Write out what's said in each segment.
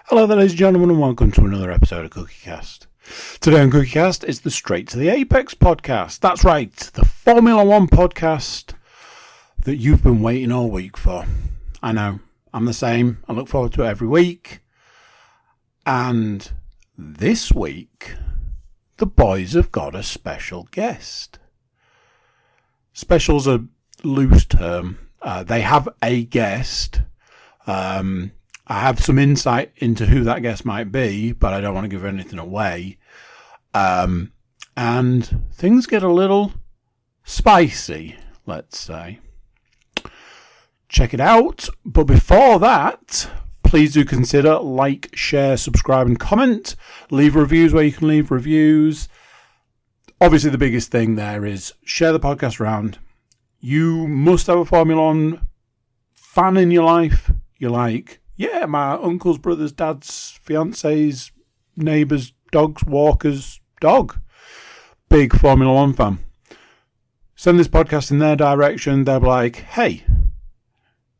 Hello there, ladies and gentlemen, and welcome to another episode of CookieCast. Today on CookieCast is the Straight to the Apex podcast. That's right, the Formula One podcast that you've been waiting all week for. I know, I'm the same. I look forward to it every week. And this week, the boys have got a special guest. Special's a loose term. They have a guest. I have some insight into who that guest might be, but I don't want to give anything away. And things get a little spicy, let's say. Check it out. But before that, please do consider like, share, subscribe, and comment. Leave reviews where you can leave reviews. Obviously, the biggest thing there is share the podcast around. You must have a Formula One fan in your life. You're like, yeah, my uncle's brother's dad's fiance's neighbour's dog's walker's dog. Big Formula One fan. Send this podcast in their direction. They'll be like, hey,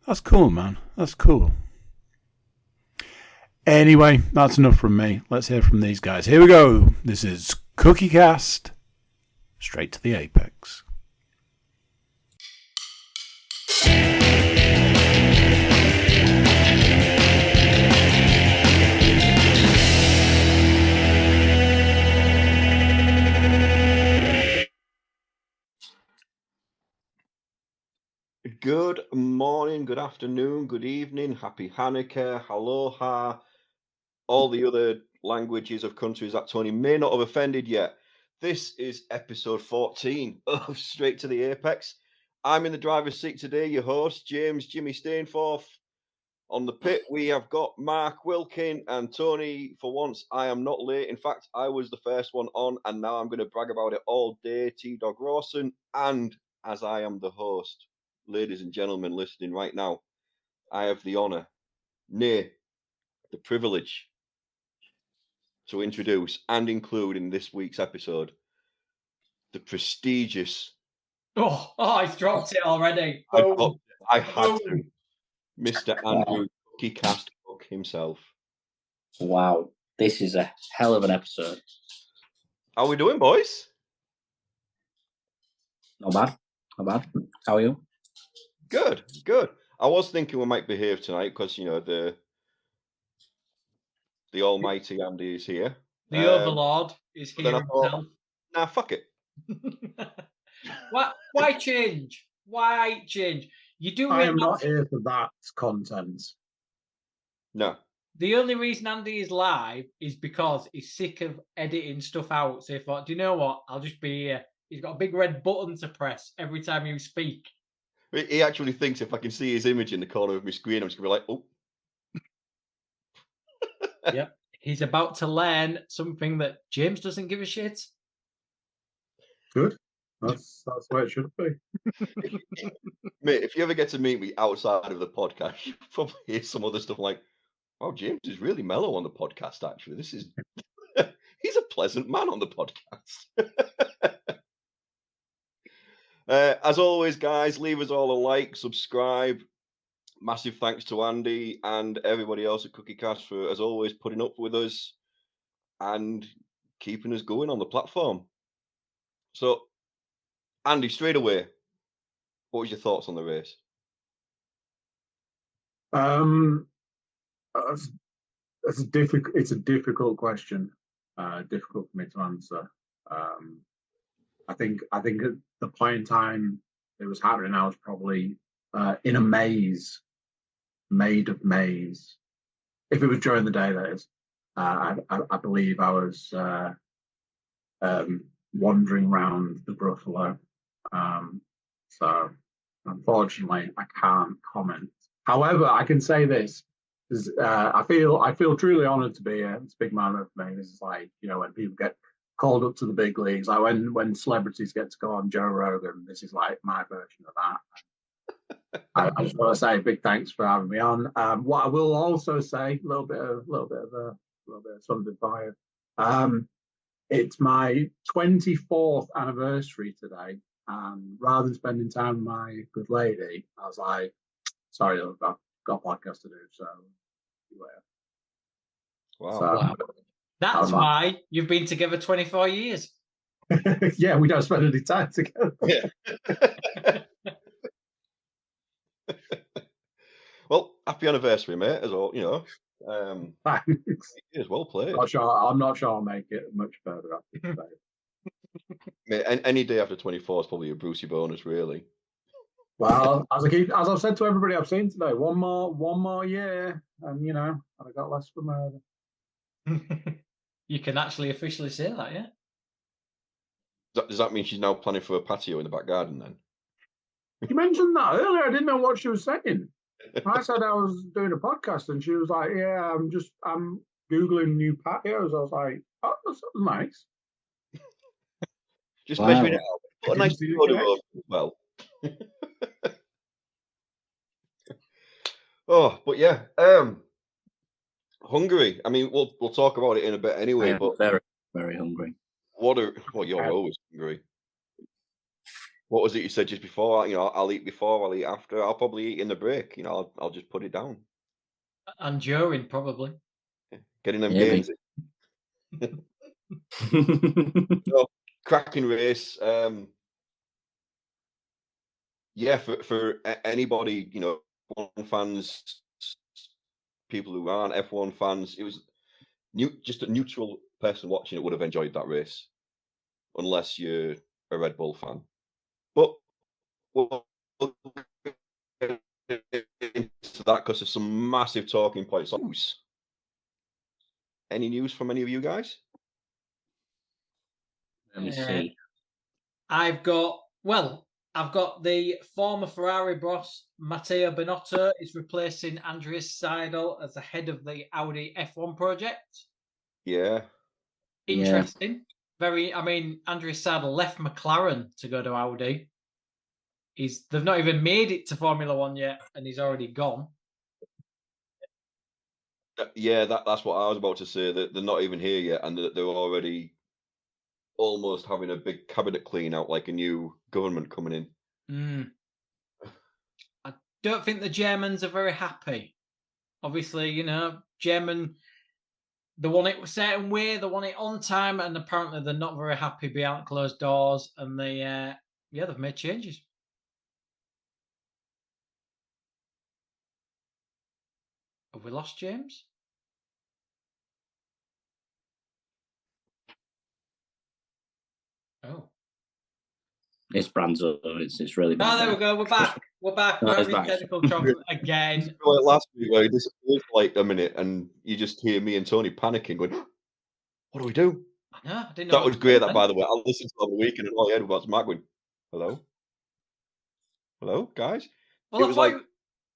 that's cool, man. That's cool. Anyway, that's enough from me. Let's hear from these guys. Here we go. This is CookieCast. Straight to the Apex. Good morning, good afternoon, good evening, happy Hanukkah, aloha, all the other languages of countries that Tony may not have offended yet. This is episode 14 of Straight to the Apex. I'm in the driver's seat today, your host, Jimmy Stainforth. On the pit, we have got Mark Wilkin and Tony. For once, I am not late. In fact, I was the first one on, and now I'm going to brag about it all day. T-Dog Rawson, and as I am the host, ladies and gentlemen listening right now, I have the honour, nay, the privilege to introduce and include in this week's episode the prestigious. He's dropped it already. I had to. Mr. Andrew CookieCast Cook himself. Wow, this is a hell of an episode. How are we doing, boys? Not bad. How are you? Good. I was thinking we might be here tonight because, you know, the almighty Andy is here. The Overlord is here himself. Nah, fuck it. Why change? Why change? You do. I am not here for that content. No. The only reason Andy is live is because he's sick of editing stuff out. So he thought, do you know what? I'll just be here. He's got a big red button to press every time you speak. He actually thinks if I can see his image in the corner of my screen, I'm just going to be like, oh. Yep. He's about to learn something that James doesn't give a shit. Good. That's where it should be. Mate, if you ever get to meet me outside of the podcast, you probably hear some other stuff like, wow, James is really mellow on the podcast, actually. This is... He's a pleasant man on the podcast. As always, guys, leave us all a like, subscribe. Massive thanks to Andy and everybody else at CookieCast for, as always, putting up with us and keeping us going on the platform. So, Andy, straight away, what was your thoughts on the race? It's a difficult question. Difficult for me to answer. I think at the point in time it was happening, I was probably in a maze, made of maze. If it was during the day, that is. I believe I was wandering around the Buffalo. So unfortunately, I can't comment. However, I can say this: is I feel truly honoured to be here. It's a big moment for me. This is like, you know, when people get called up to the big leagues, like when celebrities get to go on Joe Rogan. This is like my version of that. I just want to say big thanks for having me on. What I will also say, a little bit of something for you. It's my 24th anniversary today, and rather than spending time with my good lady, I was like, sorry, I've got a podcast to do, so Wow. So, Wow. That's Oh, man. why you've been together 24 years. yeah, we don't spend any time together. Yeah. Well, happy anniversary, mate, as well, you know. Thanks. Years well played. I'm not sure I'll make it much further after today. Mate, any day after 24 is probably a Brucey bonus, really. Well, as I've said to everybody I've seen today, one more year, and you know, I got less for murder. You can actually officially say that, yeah? Does that mean she's now planning for a patio in the back garden then? You mentioned that earlier. I didn't know what she was saying. I said I was doing a podcast, and she was like, "Yeah, I'm googling new patios." I was like, "Oh, that's nice." Just Wow. measuring it out. Put a nice photo of as well. Oh, but yeah, Hungary. I mean, we'll talk about it in a bit I anyway. am But very, very hungry. well, you're always hungry. What was it you said just before? You know, I'll eat before, I'll eat after. I'll probably eat in the break. You know, I'll just put it down. And during, probably. Getting them Maybe. gains. So, cracking race. Yeah, for anybody, you know, F1 fans, people who aren't F1 fans, it was just a neutral person watching it would have enjoyed that race, unless you're a Red Bull fan. But we'll get into that because there's some massive talking points. Any news from any of you guys? Let me see. I've got the former Ferrari boss, Matteo Binotto, is replacing Andreas Seidel as the head of the Audi F1 project. Yeah. Interesting. Andreas Seidel left McLaren to go to Audi. They've not even made it to Formula One yet, and he's already gone. Yeah, that's what I was about to say. That they're not even here yet, and they're already almost having a big cabinet clean out, like a new government coming in. I don't think the Germans are very happy. Obviously, you know, German, they want it a certain way, they want it on time, and apparently they're not very happy behind closed doors, and they've made changes. Have we lost James? Oh. It's Branzo. It's really bad. Oh, there we go. We're back. We're back. No, We're it's having back. technical trouble again. Like last week, where he disappeared for like a minute, and you just hear me and Tony panicking, going, "What do we do?" I know. I didn't know. That was great. That, by the way, I listened to it over the weekend, and all I heard was Mark going, "Hello, guys." Well,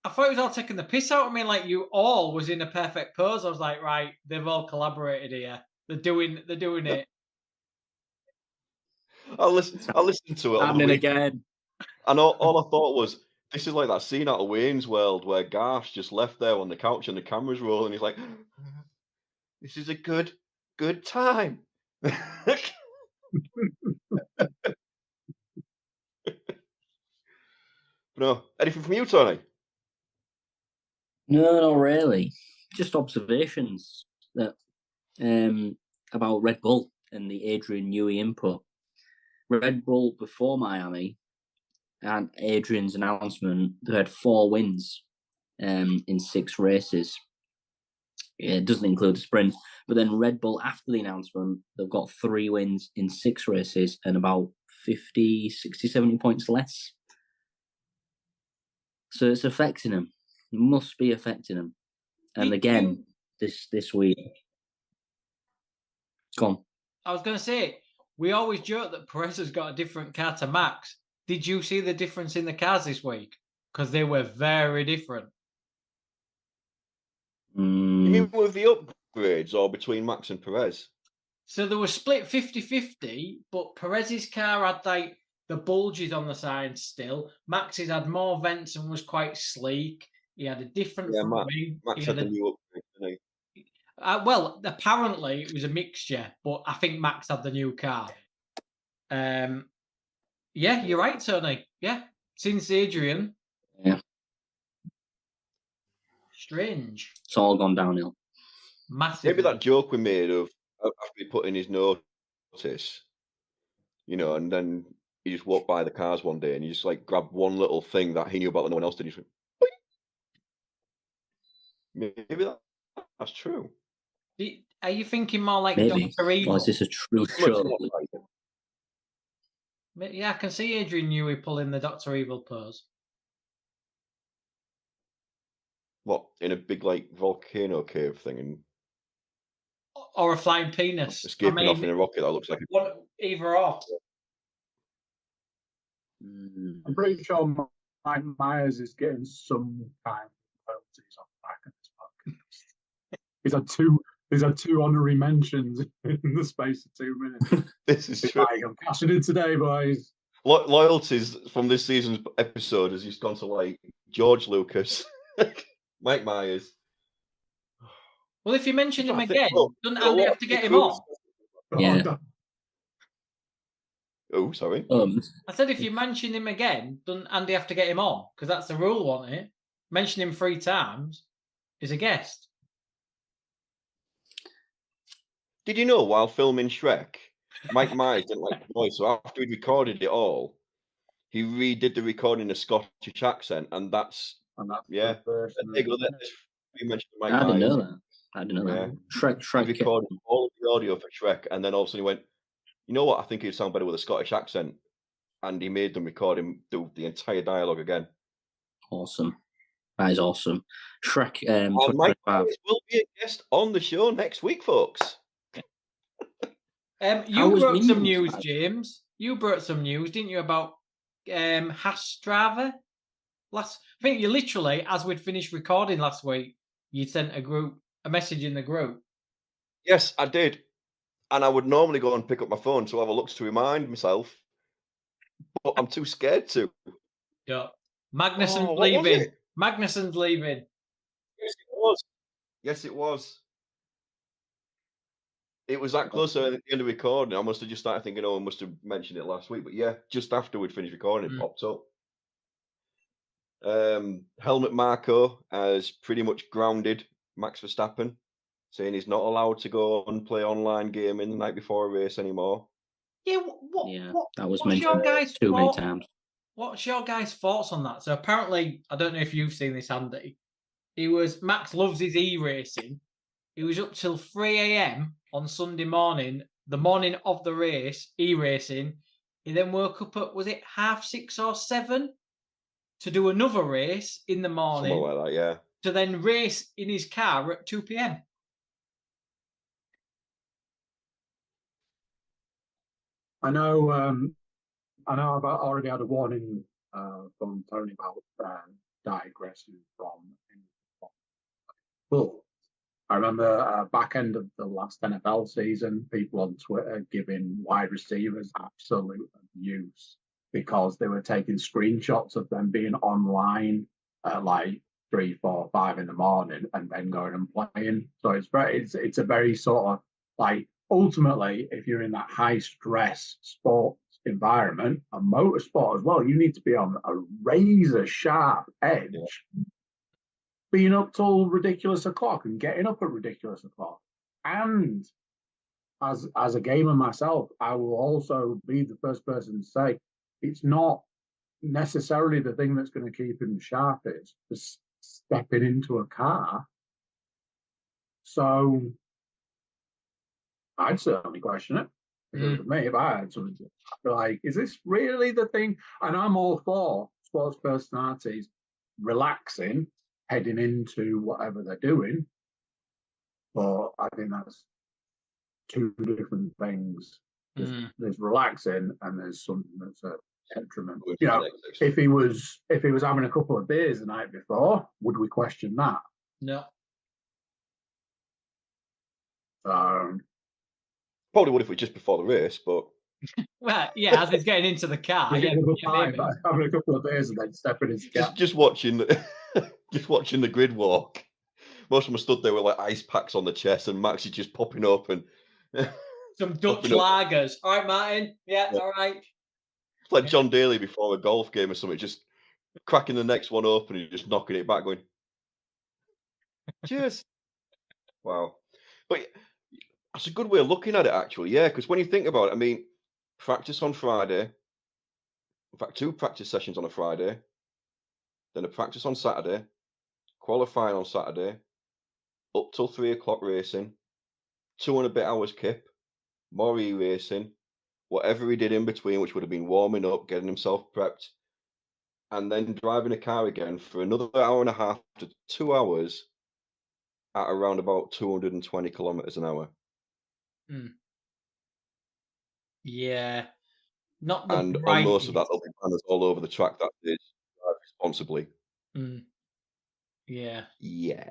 I thought it was all taking the piss out of me. Like you all was in a perfect pose. I was like, right, they've all collaborated here. They're doing it. I listened to it. Happening again. And all I thought was, this is like that scene out of Wayne's World where Garth's just left there on the couch and the camera's rolling. He's like, "This is a good time." No, anything from you, Tony? No, not really. Just observations that about Red Bull and the Adrian Newey input. Red Bull before Miami and Adrian's announcement, they had 4 wins in 6 races. It doesn't include the sprint. But then Red Bull, after the announcement, they've got 3 wins in 6 races and about 50, 60, 70 points less. So it's affecting them. It must be affecting them. And again, this week. Go on. I was going to say, we always joke that Perez has got a different car to Max. Did you see the difference in the cars this week? Because they were very different. You mean with the upgrades or between Max and Perez? So they were split 50-50, but Perez's car had like the bulges on the side still. Max's had more vents and was quite sleek. He had a different front wing. Max had the new upgrade, didn't he? Well, apparently it was a mixture, but I think Max had the new car. Yeah, you're right, Tony. Yeah, since Adrian. Yeah. Strange. It's all gone downhill. Massively. Maybe that joke we made of after he put in his notice, you know, and then he just walked by the cars one day and he just like grabbed one little thing that he knew about that no one else did. He just went, maybe that's true. Are you thinking more like Maybe. Dr. Evil? Or is this a true Much show? more like it. Yeah, I can see Adrian Newey pulling the Dr. Evil pose. What, in a big like volcano cave thing and Or a flying penis. escaping off in a rocket that looks like either or. I'm pretty sure Mike Myers is getting some kind of royalties off the back of this podcast. He's had two honorary mentions in the space of 2 minutes. This is true. Like, I'm cashing in today, boys. Loyalties from this season's episode has just gone to like George Lucas, Mike Myers. Well, if you mention him I think- again, well, doesn't well, Andy what have to get him Cruz- on? Yeah. Oh, sorry. I said if you mention him again, doesn't Andy have to get him on? Because that's the rule, wasn't it? Mention him 3 times is a guest. Did you know while filming Shrek, Mike Myers didn't like the voice, so after he'd recorded it all, he redid the recording in a Scottish accent, and that's yeah. There you go. You mentioned Mike I didn't Myers. know that. I didn't know Yeah. that. Shrek. He recorded all of the audio for Shrek, and then all of a sudden he went, you know what, I think he'd sound better with a Scottish accent. And he made them record him do the entire dialogue again. Awesome. That is awesome. Shrek. And Mike 2025. Myers will be a guest on the show next week, folks. You was brought some news, news, man? James. You brought some news, didn't you, about Hastrava? I think you literally, as we'd finished recording last week, you sent a message in the group. Yes, I did. And I would normally go and pick up my phone to have a look to remind myself. But I'm too scared to. Yeah. Magnussen's what was leaving. it? Magnussen's leaving. Yes, it was. Yes, it was. It was that close at the end of recording. I must have just started thinking, I must have mentioned it last week. But yeah, just after we'd finished recording, it popped up. Helmut Marko has pretty much grounded Max Verstappen, saying he's not allowed to go and play online gaming the night before a race anymore. Yeah, That was what's your mentioned guys' too many thought- times. What's your guys' thoughts on that? So apparently, I don't know if you've seen this, Andy. Max loves his e-racing. He was up till 3 a.m. on Sunday morning, the morning of the race, e-racing. He then woke up at, was it 6:30 or 7 to do another race in the morning, Something like that, yeah. to then race in his car at 2 p.m. I know I've already had a warning from Tony about digressing from. But I remember back end of the last NFL season, people on Twitter giving wide receivers absolute abuse because they were taking screenshots of them being online at like 3, 4, 5 in the morning and then going and playing. So it's a very sort of like, ultimately, if you're in that high stress sports environment and motorsport as well, you need to be on a razor sharp edge, being up till ridiculous o'clock and getting up at ridiculous o'clock. And as a gamer myself, I will also be the first person to say it's not necessarily the thing that's going to keep him sharp. It's just stepping into a car. So I'd certainly question it. If it was me, if I had something to, I'd be like, is this really the thing? And I'm all for sports personalities relaxing, heading into whatever they're doing. But I think that's 2 different things. There's relaxing and there's something that's a detriment. You know, if he was having a couple of beers the night before, would we question that? No. Probably would if it was just before the race, but Well, yeah, as he's getting into the car. Having maybe. a couple of beers and then stepping in his car. just watching the grid walk. Most of them are stood there with like ice packs on the chest, and Max is just popping up and Some Dutch popping up. lagers. All right, Martin. Yeah, all right. It's like John Daly before a golf game or something, just cracking the next one open and just knocking it back, going, cheers. Wow. But that's a good way of looking at it, actually. Yeah, because when you think about it, I mean, practice on Friday. In fact, 2 practice sessions on a Friday, then a practice on Saturday, qualifying on Saturday, up till 3 o'clock racing, 2 and a bit hours kip, more racing, whatever he did in between, which would have been warming up, getting himself prepped, and then driving a car again for another hour and a half to 2 hours at around about 220 kilometers an hour. Yeah. Not the And on most of that, brightest. there'll be banners all over the track that says drive responsibly. Yeah. Yeah.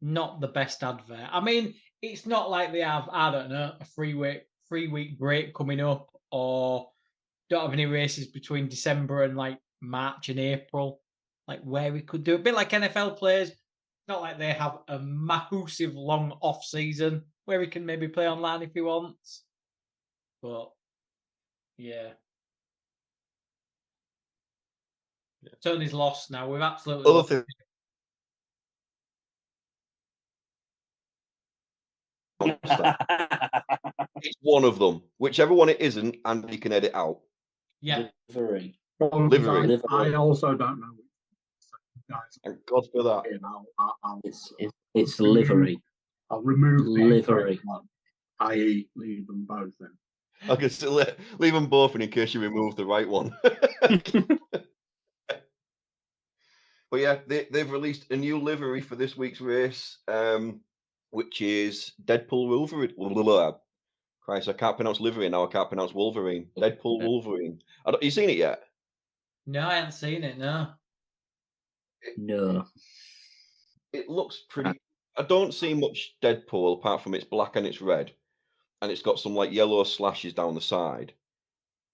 Not the best advert. I mean, it's not like they have, I don't know, a 3-week break coming up, or don't have any races between December and like March and April, like where we could do a bit like NFL players. Not like they have a massive long off season where he can maybe play online if he wants. But yeah. Tony's lost now. We've absolutely Other lost. thing, it's one of them. Whichever one it isn't, Andy can edit out. Yeah. Livery. Livery. I also don't know. Guys, Thank God for that. It's livery. I'll remove livery. i.e. leave them both in. I can still leave them both in case you remove the right one. But yeah, they've released a new livery for this week's race, which is Deadpool Wolverine. Christ, I can't pronounce livery now. I can't pronounce Wolverine. Deadpool Wolverine. You seen it yet? No, I haven't seen it. No. No. It looks pretty. I don't see much Deadpool apart from it's black and it's red, and it's got some like yellow slashes down the side.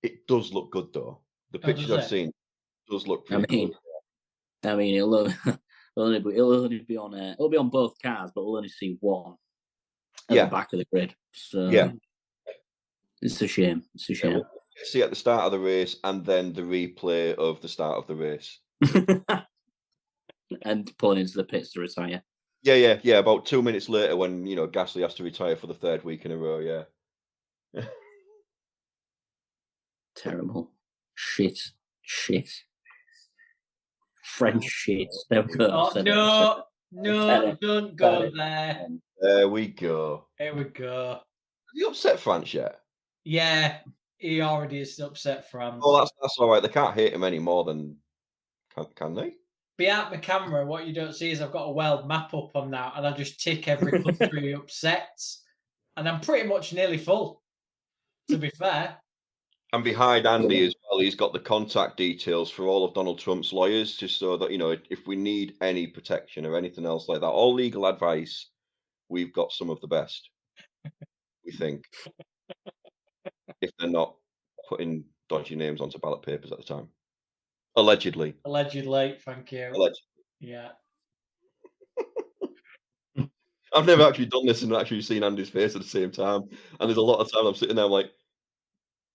It does look good though. The pictures I've seen does look pretty good. I mean, it'll only be on it'll be on both cars, but we'll only see one at the back of the grid. So yeah, it's a shame. It's a shame. We'll see at the start of the race and then the replay of the start of the race. And pulling into the pits to retire. Yeah. About 2 minutes later, when Gasly has to retire for the 3rd week in a row. Yeah. Terrible. Shit. French shit. There we go. No, don't go there. There we go. Here we go. Have you upset France yet? Yeah, he already is upset France. Oh, that's all right. They can't hate him any more than can they? Behind my camera, what you don't see is I've got a world map up on now, and I just tick every country he upsets, and I'm pretty much nearly full. To be fair. And behind Andy as well, he's got the contact details for all of Donald Trump's lawyers, just so that, if we need any protection or anything else like that, all legal advice, we've got some of the best, we think. If they're not putting dodgy names onto ballot papers at the time. Allegedly. Allegedly, thank you. Allegedly. Yeah. I've never actually done this and actually seen Andy's face at the same time. And there's a lot of time I'm sitting there, I'm like,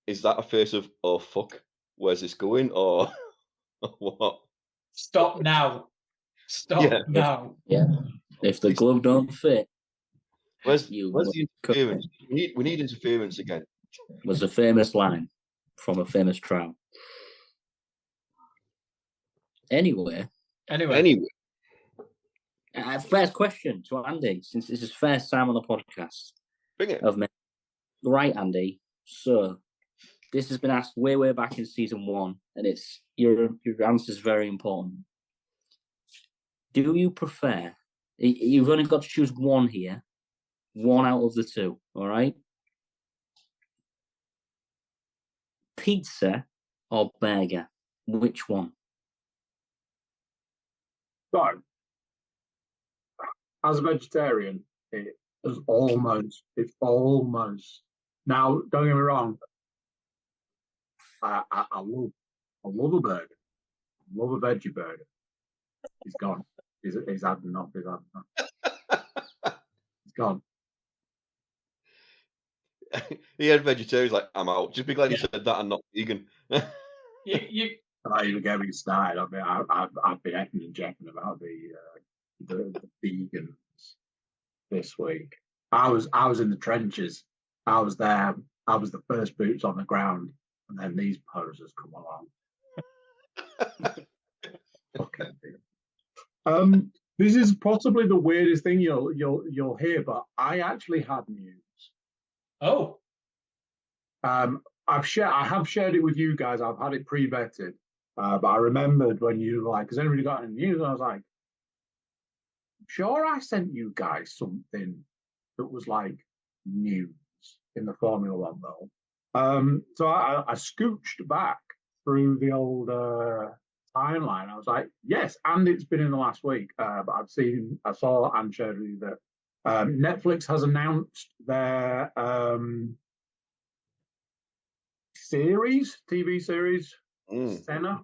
is that a face of, oh, fuck, where's this going? Or what? Stop now. Stop now. Yeah. If the glove don't fit. Where's the interference? We need interference again. Was a famous line from a famous trial. Anyway. First question to Andy, since this is first time on the podcast. Bring it. Of me. Right, Andy. So, this has been asked way back in season 1, and it's your answer is very important. Do you prefer? You've only got to choose one here, one out of the two. All right. Pizza or burger? Which one? So, as a vegetarian, it's almost. Now, don't get me wrong. I love a burger. I love a veggie burger. He's gone. He's had enough. He's gone. He had vegetarians like, I'm out. Just be glad you said that and not vegan. you Not even get me started. I mean, I've been effing and jacking about the vegans this week. I was in the trenches. I was there. I was the first boots on the ground, and then these posers come along. Fucking deal. This is possibly the weirdest thing you'll hear, but I actually had news. Oh. I have shared it with you guys. I've had it pre-vetted, but I remembered when you were like, has anybody got any news? And I was like, sure, I sent you guys something that was like news in the Formula One though. So I scooched back through the old timeline. I was like, yes, and it's been in the last week. But I saw and shared with you that Netflix has announced their TV series, Senna.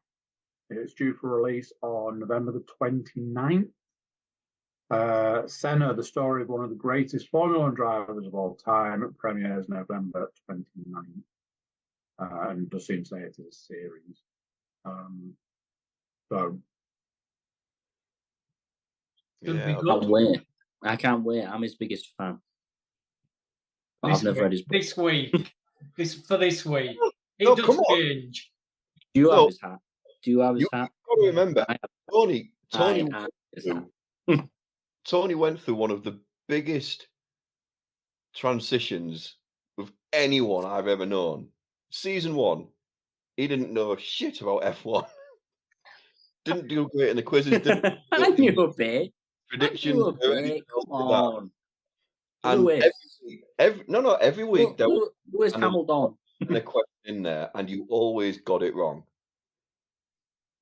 It's due for release on November the 29th. Senna, the story of one of the greatest Formula One drivers of all time, premieres November 29th. And does seem to say it is a series. So Yeah, I can't wait. I'm his biggest fan. But I've never read his book. This week. This week. It does change. Do you have his hat? You've got to remember, Tony went through one of the biggest transitions of anyone I've ever known. Season 1, he didn't know shit about F1. Didn't do great in the quizzes. I knew a bit. Predictions. Come on. And every week there was Hamilton a question in there, and you always got it wrong.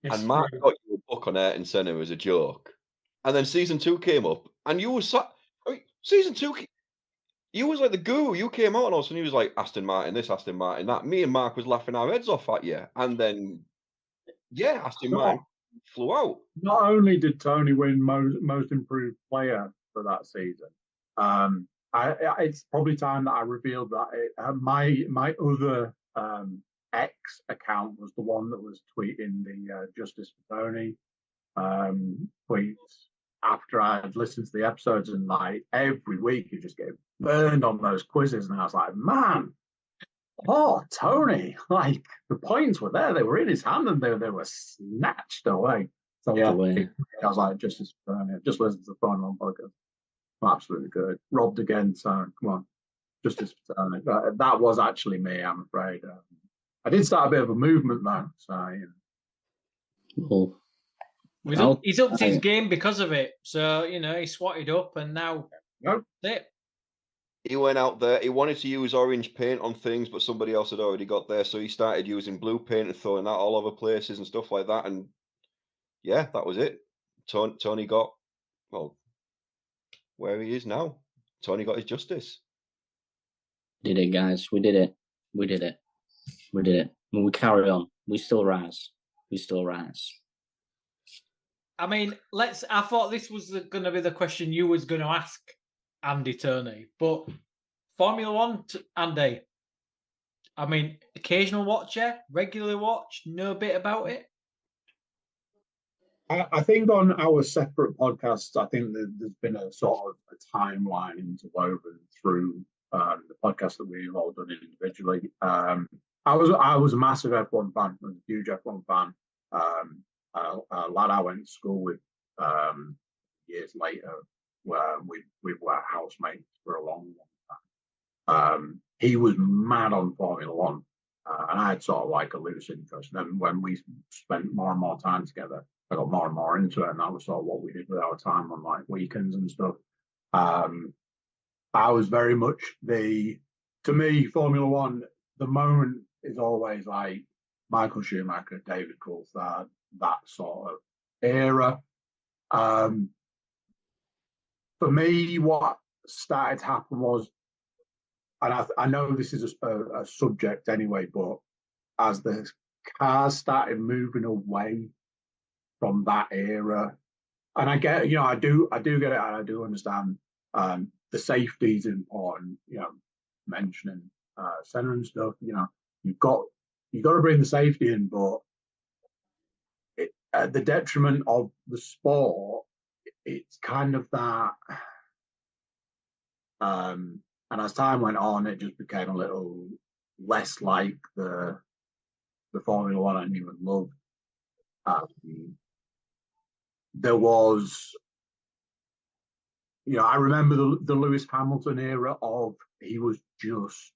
It's and Mark got you a book on Ayrton Senna as a joke, and then season 2 came up, and you were season 2. You was like the guru. You came out and all of a sudden he was like Aston Martin this, Aston Martin that. Me and Mark was laughing our heads off at you, and then Aston Martin flew out. Not only did Tony win most improved player for that season, it's probably time that I revealed that my other X account was the one that was tweeting the Justice for Tony tweets after I had listened to the episodes, and like every week you just get burned on those quizzes, and I was like, man, oh Tony, like the points were there, they were in his hand, and they were snatched away. So I was like, Justice for Tony. Just listen to the Formula One podcast. Absolutely good. Robbed again, so come on, Justice for Tony. That was actually me, I'm afraid. I did start a bit of a movement though, so he's upped his game because of it. So he swatted up, and now that's it. He went out there. He wanted to use orange paint on things, but somebody else had already got there, so he started using blue paint and throwing that all over places and stuff like that. And yeah, that was it. Tony got where he is now. Tony got his justice. Did it, guys? We did it. We did it. And we carry on. We still rise. I mean, I thought this was going to be the question you was going to ask Andy Turney, but Formula One, Andy. I mean, occasional watcher, regularly watch, know a bit about it. I think on our separate podcasts, I think there's been a sort of a timeline interwoven through the podcast that we've all done individually. I was a massive F1 fan. I was a huge F1 fan. A lad I went to school with years later, where we were housemates for a long time. He was mad on Formula One, and I had sort of like a loose interest. And then when we spent more and more time together, I got more and more into it, and that was sort of what we did with our time on like weekends and stuff. I was very much to me, Formula One, the moment is always like Michael Schumacher, David Coulthard, that sort of era. For me, what started to happen was, and I know this is a subject anyway, but as the cars started moving away from that era, and I get, I do get it, and I do understand the safety is important. Mentioning Senna and stuff, you've got to bring the safety in, but at the detriment of the sport, it's kind of that And as time went on, it just became a little less like the Formula One I knew and loved. There was, I remember the Lewis Hamilton era of he was just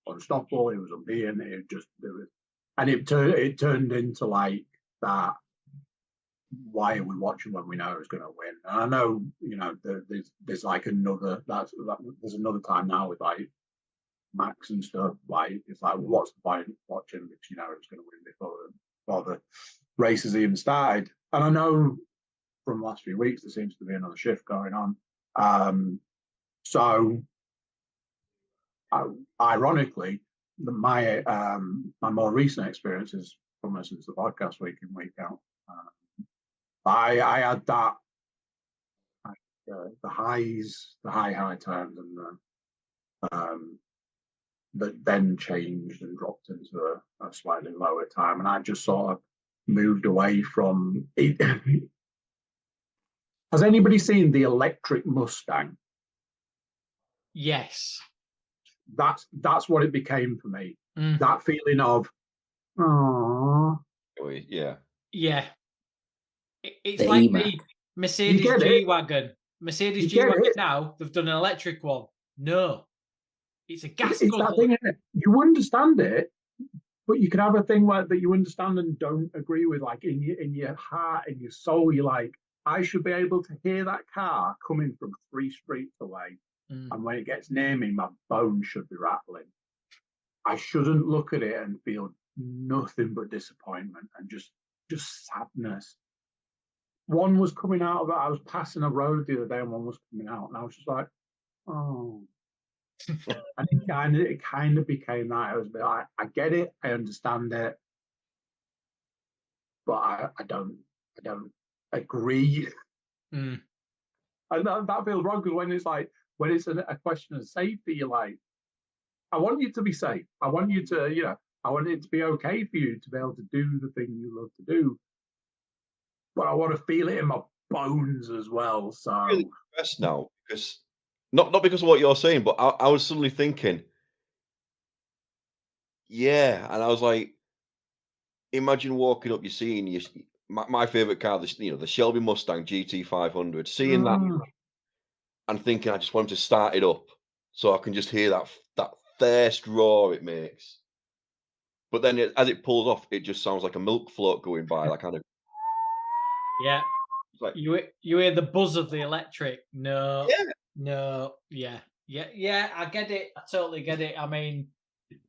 unstoppable. He was unbeaten. It turned into like that. Why are we watching when we know who's going to win? And I know, there's like there's another time now with like Max and stuff. Like it's like, well, what's the point of watching because you know who's going to win before the races even started? And I know from the last few weeks there seems to be another shift going on. So ironically, my more recent experiences from listening to the podcast week in, week out, I had that the high times and that then changed and dropped into a slightly lower time, and I just sort of moved away from it. Has anybody seen the electric Mustang? Yes. That's what it became for me. That feeling of, oh, yeah. It's like the Mercedes G-Wagon. Mercedes G-Wagon now, they've done an electric one. No. It's a gas guzzler. That thing, isn't it? You understand it, but you can have a thing that you understand and don't agree with. Like in your heart, in your soul, you're like, I should be able to hear that car coming from 3 streets away. And when it gets near me, my bones should be rattling. I shouldn't look at it and feel nothing but disappointment and just sadness. One was coming out of it. I was passing a road the other day and one was coming out, and I was just like, oh. And it kind of became that. It was a bit like, I get it, I understand it, but I don't agree. And that feels wrong, because when it's a question of safety, you're like, I want you to be safe. I want you to, I want it to be okay for you to be able to do the thing you love to do. But I want to feel it in my bones as well. So I'm really stressed now, because not because of what you're saying, but I was suddenly thinking, yeah, and I was like, imagine walking up, you're seeing my favorite car, the Shelby Mustang GT500, seeing that and thinking I just want to start it up so I can just hear that thirst roar it makes. But then as it pulls off, it just sounds like a milk float going by, like kind of. Yeah. Like, you hear the buzz of the electric. No. Yeah. No. Yeah. I get it. I totally get it. I mean,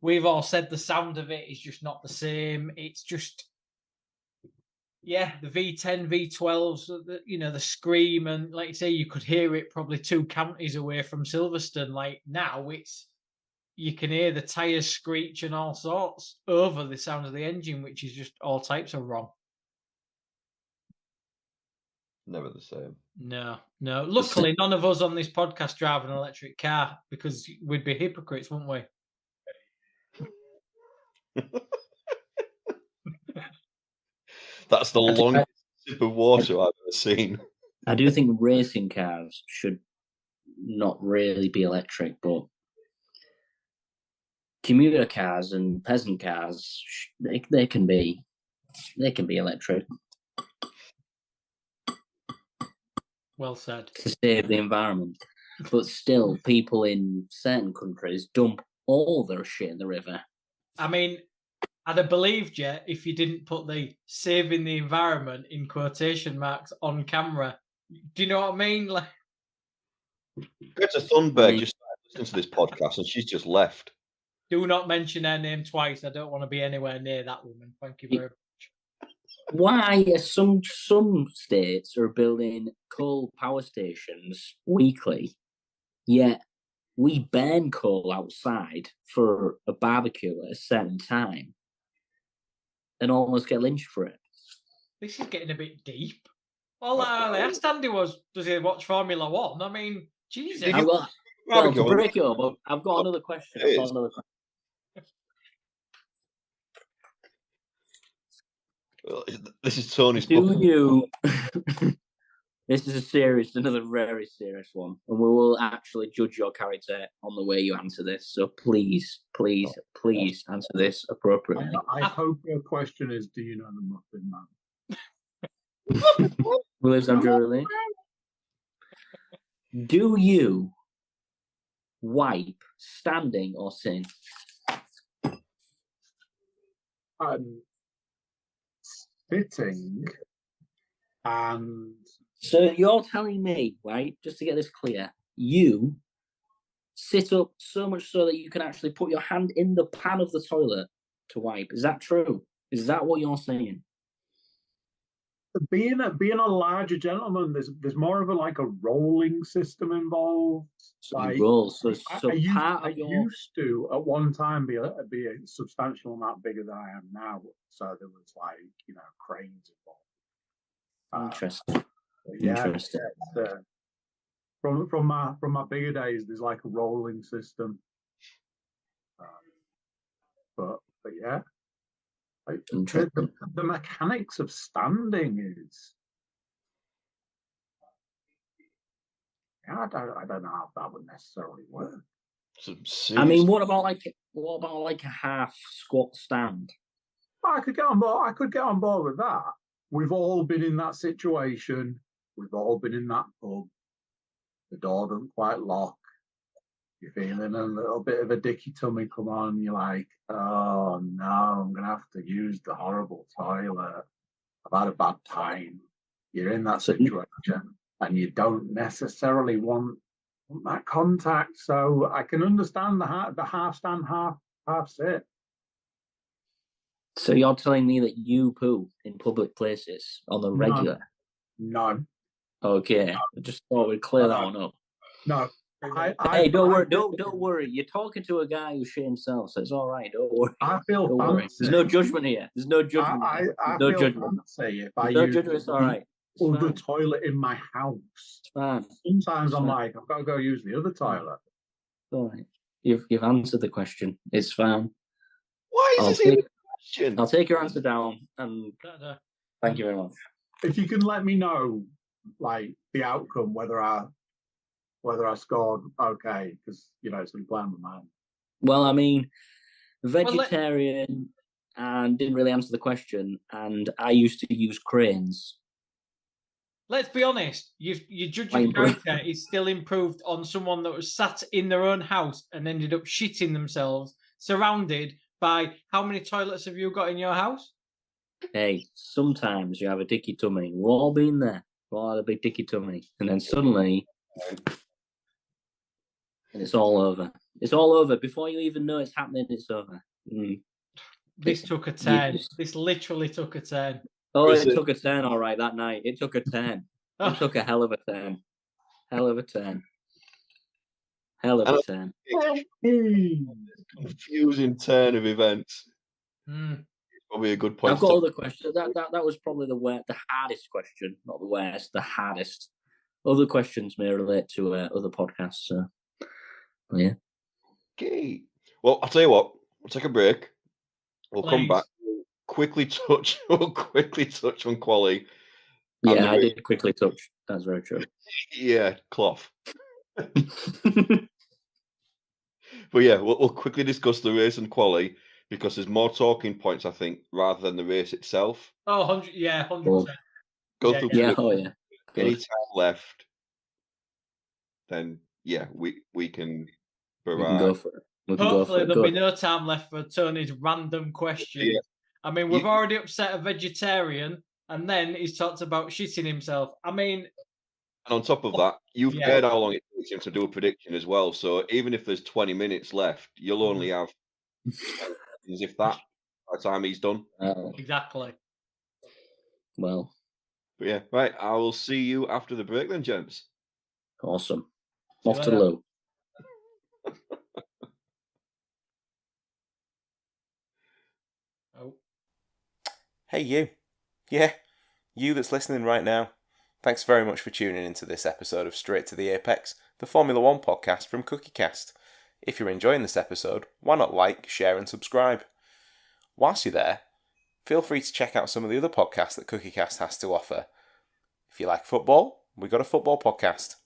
we've all said the sound of it is just not the same. It's just, the V10, V12s, the scream, and like you say, you could hear it probably 2 counties away from Silverstone. Like now, you can hear the tyres screech and all sorts over the sound of the engine, which is just all types of wrong. Never the same. No. Luckily, none of us on this podcast drive an electric car, because we'd be hypocrites, wouldn't we? That's the longest sip of water I've ever seen. I do think racing cars should not really be electric, but commuter cars and peasant cars, they can be electric. Well said. To save the environment. But still, people in certain countries dump all their shit in the river. I mean, I'd have believed you if you didn't put the saving the environment in quotation marks on camera. Do you know what I mean? Like, Greta Thunberg just started listening to this podcast and she's just left. Do not mention her name twice. I don't want to be anywhere near that woman. Thank you very much. Why are some states are building coal power stations weekly, yet we burn coal outside for a barbecue at a certain time and almost get lynched for it? This is getting a bit deep. All I asked Andy was, does he watch Formula One? I mean, Jesus. To break it up, I've got another question. This is Tony's. Do you This is another very serious one, and we will actually judge your character on the way you answer this. So please answer this appropriately. I hope your question is, do you know the Muffin Man? Who lives on Drury Lane? Do you wipe standing or sitting? Sitting and... So you're telling me, right, just to get this clear, you sit up so much so that you can actually put your hand in the pan of the toilet to wipe. Is that true? Is that what you're saying? Being a larger gentleman, there's more of a rolling system involved. So you roll. So I your... used to at one time be a substantial amount bigger than I am now. So there was cranes involved. Interesting. Interesting. From my bigger days, there's a rolling system. But yeah. The mechanics of standing is... I don't know how that would necessarily work. I mean, what about a half squat stand? I could get on board. I could get on board with that. We've all been in that situation. We've all been in that pub. The door doesn't quite lock. You're feeling a little bit of a dicky tummy come on. You're like, oh no, I'm going to have to use the horrible toilet. I've had a bad time. You're in that situation and you don't necessarily want that contact. So I can understand the half stand, half sit. So you're telling me that you poo in public places on the regular? No. Okay. I just thought we'd clear that one up. No. Hey, don't worry. Don't worry. You're talking to a guy who shit himself, so it's all right. Don't worry. I feel don't worry. There's no judgment here. There's no judgment. I no judgment. If I no judgment. It's all right. The toilet in my house. It's fine. Sometimes I'm like, I've got to go use the other toilet. It's all right. You've answered the question. It's fine. Why is this even a question? I'll take your answer down, and thank you very much. If you can let me know, the outcome, whether I scored okay, because it's been playing my mind. Well, I mean, vegetarian and didn't really answer the question, and I used to use cranes. Let's be honest. Your judging character is still improved on someone that was sat in their own house and ended up shitting themselves, surrounded by how many toilets have you got in your house? Hey, sometimes you have a dicky tummy. We've all been there. We've all had a big dicky tummy, and then suddenly, and it's all over. It's all over before you even know it's happening. It's over. This took a turn. This literally took a turn. Oh, it took a turn, all right, that night. It took a turn. It took a hell of a turn. Hell of a turn. Hell of a turn. Confusing turn of events. Probably a good point. I've got other questions. That was probably the hardest question. Not the worst, the hardest. Other questions may relate to other podcasts. So, yeah. Okay. Well, I'll tell you what. We'll take a break. We'll come back. We'll quickly touch on quali. Yeah, I did quickly touch. That's very true. Yeah, cloth. But yeah, we'll quickly discuss the race and quali because there's more talking points, I think, rather than the race itself. Oh, 100%. Yeah, 100%. Go through. Yeah, oh yeah. Any time left, then yeah, we can. We can go for it. Hopefully, there'll be no time left for Tony's random question. Yeah. I mean, we've already upset a vegetarian, and then he's talked about shitting himself. I mean, and on top of that, you've heard how long it takes him to do a prediction as well. So even if there's 20 minutes left, you'll only have as if that by the time he's done. Exactly. Well. But yeah, right. I will see you after the break then, gents. Awesome. Off to the loo. Hey, you. Yeah, you that's listening right now. Thanks very much for tuning into this episode of Straight to the Apex, the Formula One podcast from CookieCast. If you're enjoying this episode, why not like, share and subscribe? Whilst you're there, feel free to check out some of the other podcasts that CookieCast has to offer. If you like football, we got a football podcast.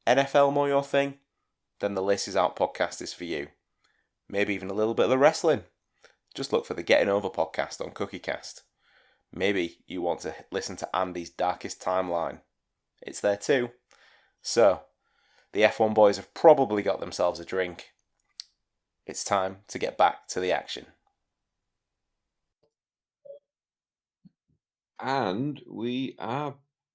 NFL more your thing? Then the Laces Out podcast is for you. Maybe even a little bit of the wrestling. Just look for the Getting Over podcast on CookieCast. Maybe you want to listen to Andy's Darkest Timeline. It's there too. So, the F1 boys have probably got themselves a drink. It's time to get back to the action. And we are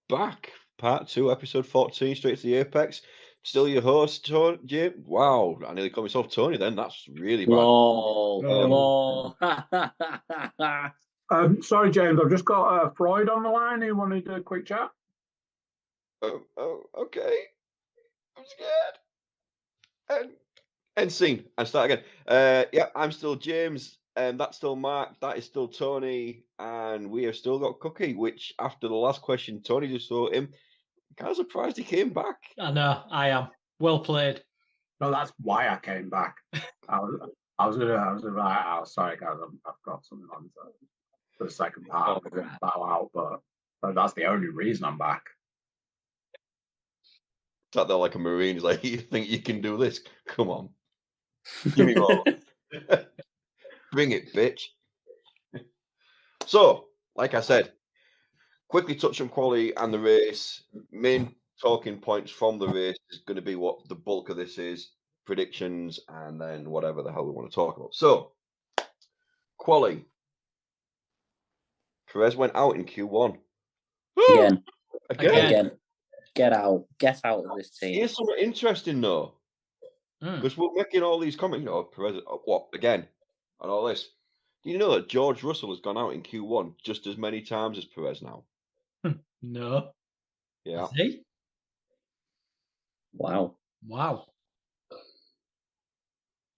back. Part 2, episode 14, straight to the Apex. Still your host, Tony. Jim. Wow, I nearly called myself Tony then. That's really bad. Lol. Sorry, James, I've just got Freud on the line. He wanted a quick chat. Okay. I'm scared. End scene. And start again. Yeah, I'm still James. That's still Mark. That is still Tony. And we have still got Cookie, which after the last question, Tony just saw him. Kind of surprised he came back. I know, I am. Well played. No, that's why I came back. I was gonna oh, sorry guys, I've got something on for the second part. I'm gonna bow out, but that's the only reason I'm back. Sat there like a Marine. He's like, you think you can do this? Come on. Give me more. Bring it, bitch. So, like I said, quickly touch on quality and the race. Main talking points from the race is going to be what the bulk of this is, predictions, and then whatever the hell we want to talk about. So, quality. Perez went out in Q1. Again. Get out of this team. Here's something interesting though, because we're making all these comments. Perez, what again, and all this. Do you know that George Russell has gone out in Q1 just as many times as Perez now? No. Yeah. Is he? Wow.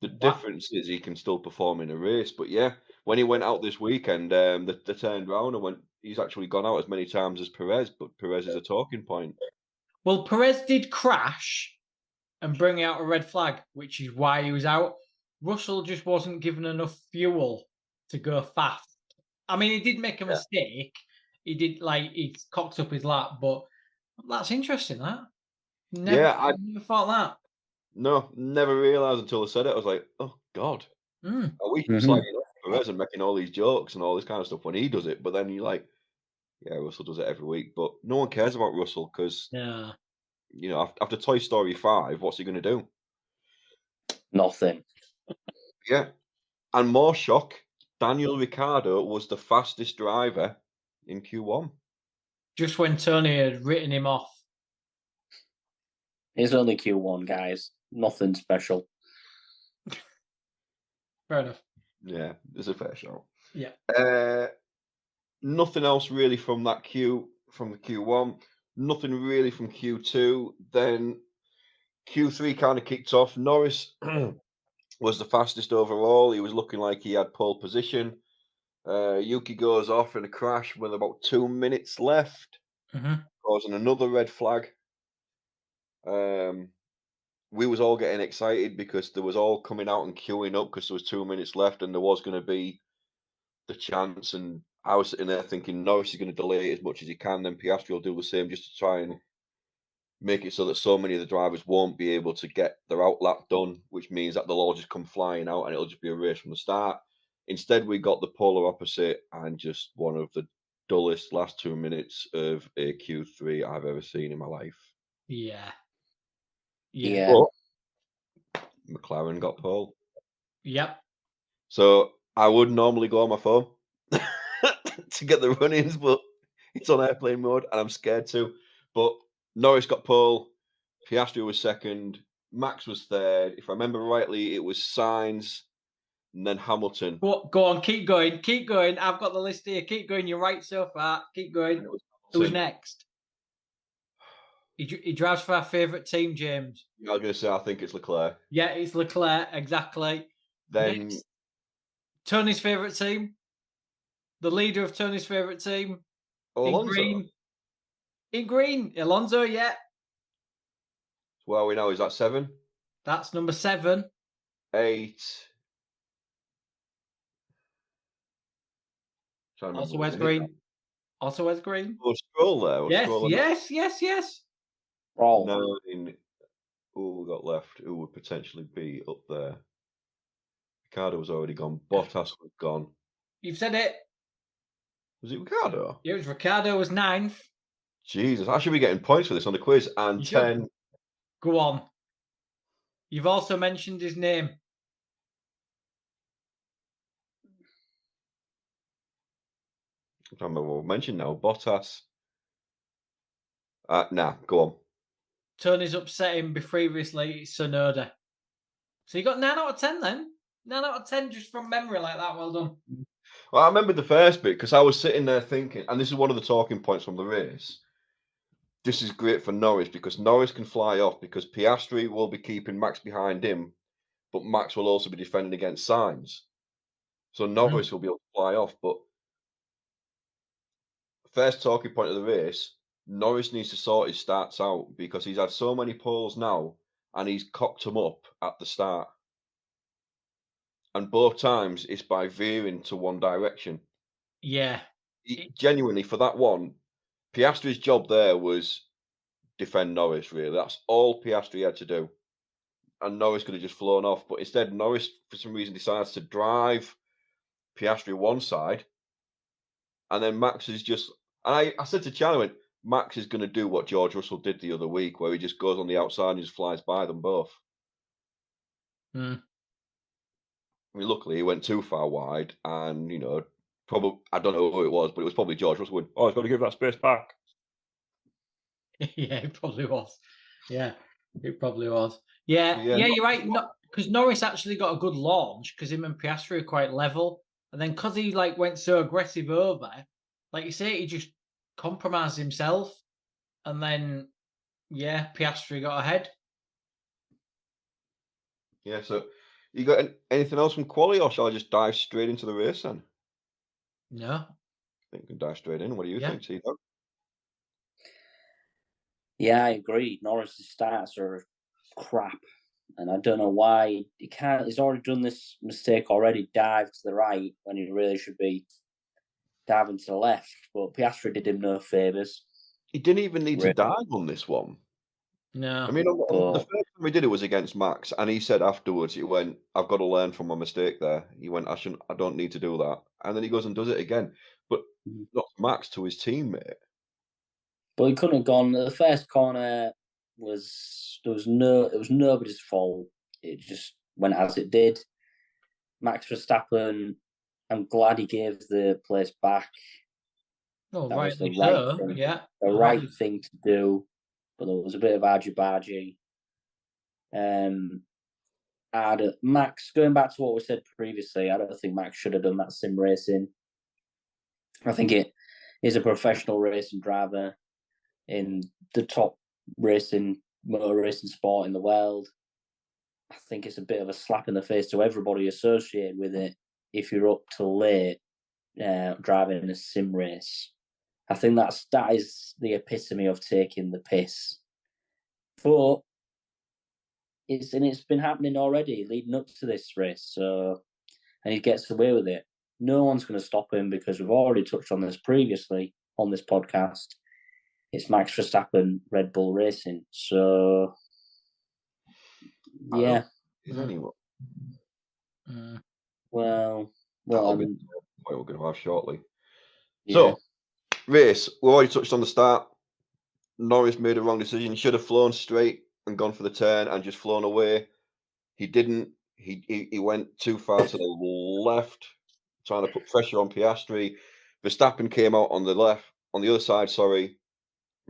The difference is he can still perform in a race, but yeah, when he went out this weekend, they turned around and went. He's actually gone out as many times as Perez, but Perez is a talking point. Well, Perez did crash and bring out a red flag, which is why he was out. Russell just wasn't given enough fuel to go fast. I mean, he did make a mistake. He did, he cocked up his lap, but that's interesting, that. I never thought that. No, never realised until I said it. I was like, oh, God. Are we slagging off Perez and making all these jokes and all this kind of stuff when he does it? But then you're like, yeah, Russell does it every week. But no one cares about Russell because, after Toy Story 5, what's he going to do? Nothing. Yeah. And more shock, Daniel Ricciardo was the fastest driver in Q1. Just when Tony had written him off. It's only Q1, guys. Nothing special. Fair enough. Yeah, it's a fair show. Yeah. Nothing else really from the Q1. Nothing really from Q2. Then Q3 kind of kicked off. Norris was the fastest overall. He was looking like he had pole position. Yuki goes off in a crash with about 2 minutes left, causing another red flag. We was all getting excited because there was all coming out and queuing up because there was 2 minutes left and there was going to be the chance. And I was sitting there thinking Norris is going to delay it as much as he can. Then Piastri will do the same just to try and make it so that so many of the drivers won't be able to get their outlap done, which means that they'll all just come flying out and it'll just be a race from the start. Instead, we got the polar opposite and just one of the dullest last 2 minutes of a Q3 I've ever seen in my life. Yeah. But McLaren got pole. Yep. So I would normally go on my phone to get the run-ins, but it's on airplane mode and I'm scared to. But Norris got pole, Piastri was second, Max was third. If I remember rightly, it was Sainz and then Hamilton. Go on, keep going. I've got the list here. Keep going. You're right so far. Keep going. Who's next? He drives for our favourite team, James. I was going to say, I think it's Leclerc. Yeah, it's Leclerc, exactly. Then next, Tony's favourite team. The leader of Tony's favourite team. Alonso. In green. Alonso, yeah. Well, we know, is that 7? That's number 7. 8. Also wears green. Oh, Stroll there. Yes. Brawl. 9. Who we got left? Who would potentially be up there? Ricardo was already gone. Bottas was gone. You've said it. Was it Ricardo? It was Ricardo was 9th. Jesus, I should be getting points for this on the quiz. And You should. 10. Go on. You've also mentioned his name. I don't remember what we mentioned now. Bottas. Nah, go on. Tony's upset him previously. It's Tsunoda. So you got 9 out of 10 then. 9 out of 10 just from memory like that. Well done. Well, I remember the first bit because I was sitting there thinking, and this is one of the talking points from the race. This is great for Norris because Norris can fly off because Piastri will be keeping Max behind him, but Max will also be defending against Sainz. So Norris will be able to fly off. But first talking point of the race, Norris needs to sort his starts out because he's had so many poles now and he's cocked them up at the start. And both times it's by veering to one direction. Yeah. Genuinely, for that one, Piastri's job there was defend Norris, really. That's all Piastri had to do. And Norris could have just flown off. But instead, Norris, for some reason, decides to drive Piastri one side. And then Max is just... And I said to Charlie, Max is going to do what George Russell did the other week, where he just goes on the outside and just flies by them both. I mean, luckily, he went too far wide. And, you know, probably... I don't know who it was, but it was probably George Russell going, oh, he's got to give that space back. Yeah, it probably was. Yeah, it probably was. Yeah, you're right. Because Norris actually got a good launch because him and Piastri are quite level. And then because he went so aggressive over, like you say, he just compromised himself. And then, yeah, Piastri got ahead. Yeah, so you got anything else from quali, or shall I just dive straight into the race then? No. I think we can dive straight in. What do you think, Tito? Yeah, I agree. Norris's stats are crap. And I don't know why he can't. He's already done this mistake already, dive to the right when he really should be diving to the left. But Piastri did him no favours. He didn't even need to dive on this one. No. I mean, the first time we did it was against Max, and he said afterwards, he went, I've got to learn from my mistake there. He went, I don't need to do that. And then he goes and does it again. But not Max, to his teammate. But he couldn't have gone. The first corner it was nobody's fault. It just went as it did. Max Verstappen, I'm glad he gave the place back. Oh, that right, was the right thing to do. But there was a bit of argy-bargy. Max, going back to what we said previously, I don't think Max should have done that sim racing. I think it is a professional racing driver in the top motor racing sport in the world. I think it's a bit of a slap in the face to everybody associated with it if you're up till late driving a sim race. I think that is the epitome of taking the piss. But it's been happening already leading up to this race, and he gets away with it. No one's going to stop him because we've already touched on this previously on this podcast. It's Max Verstappen, Red Bull Racing. So, yeah. Is anyone? Well, that'll be the point we're going to have shortly. Yeah. So, race, we already touched on the start. Norris made a wrong decision. He should have flown straight and gone for the turn and just flown away. He didn't. He went too far to the left, trying to put pressure on Piastri. Verstappen came out on the other side,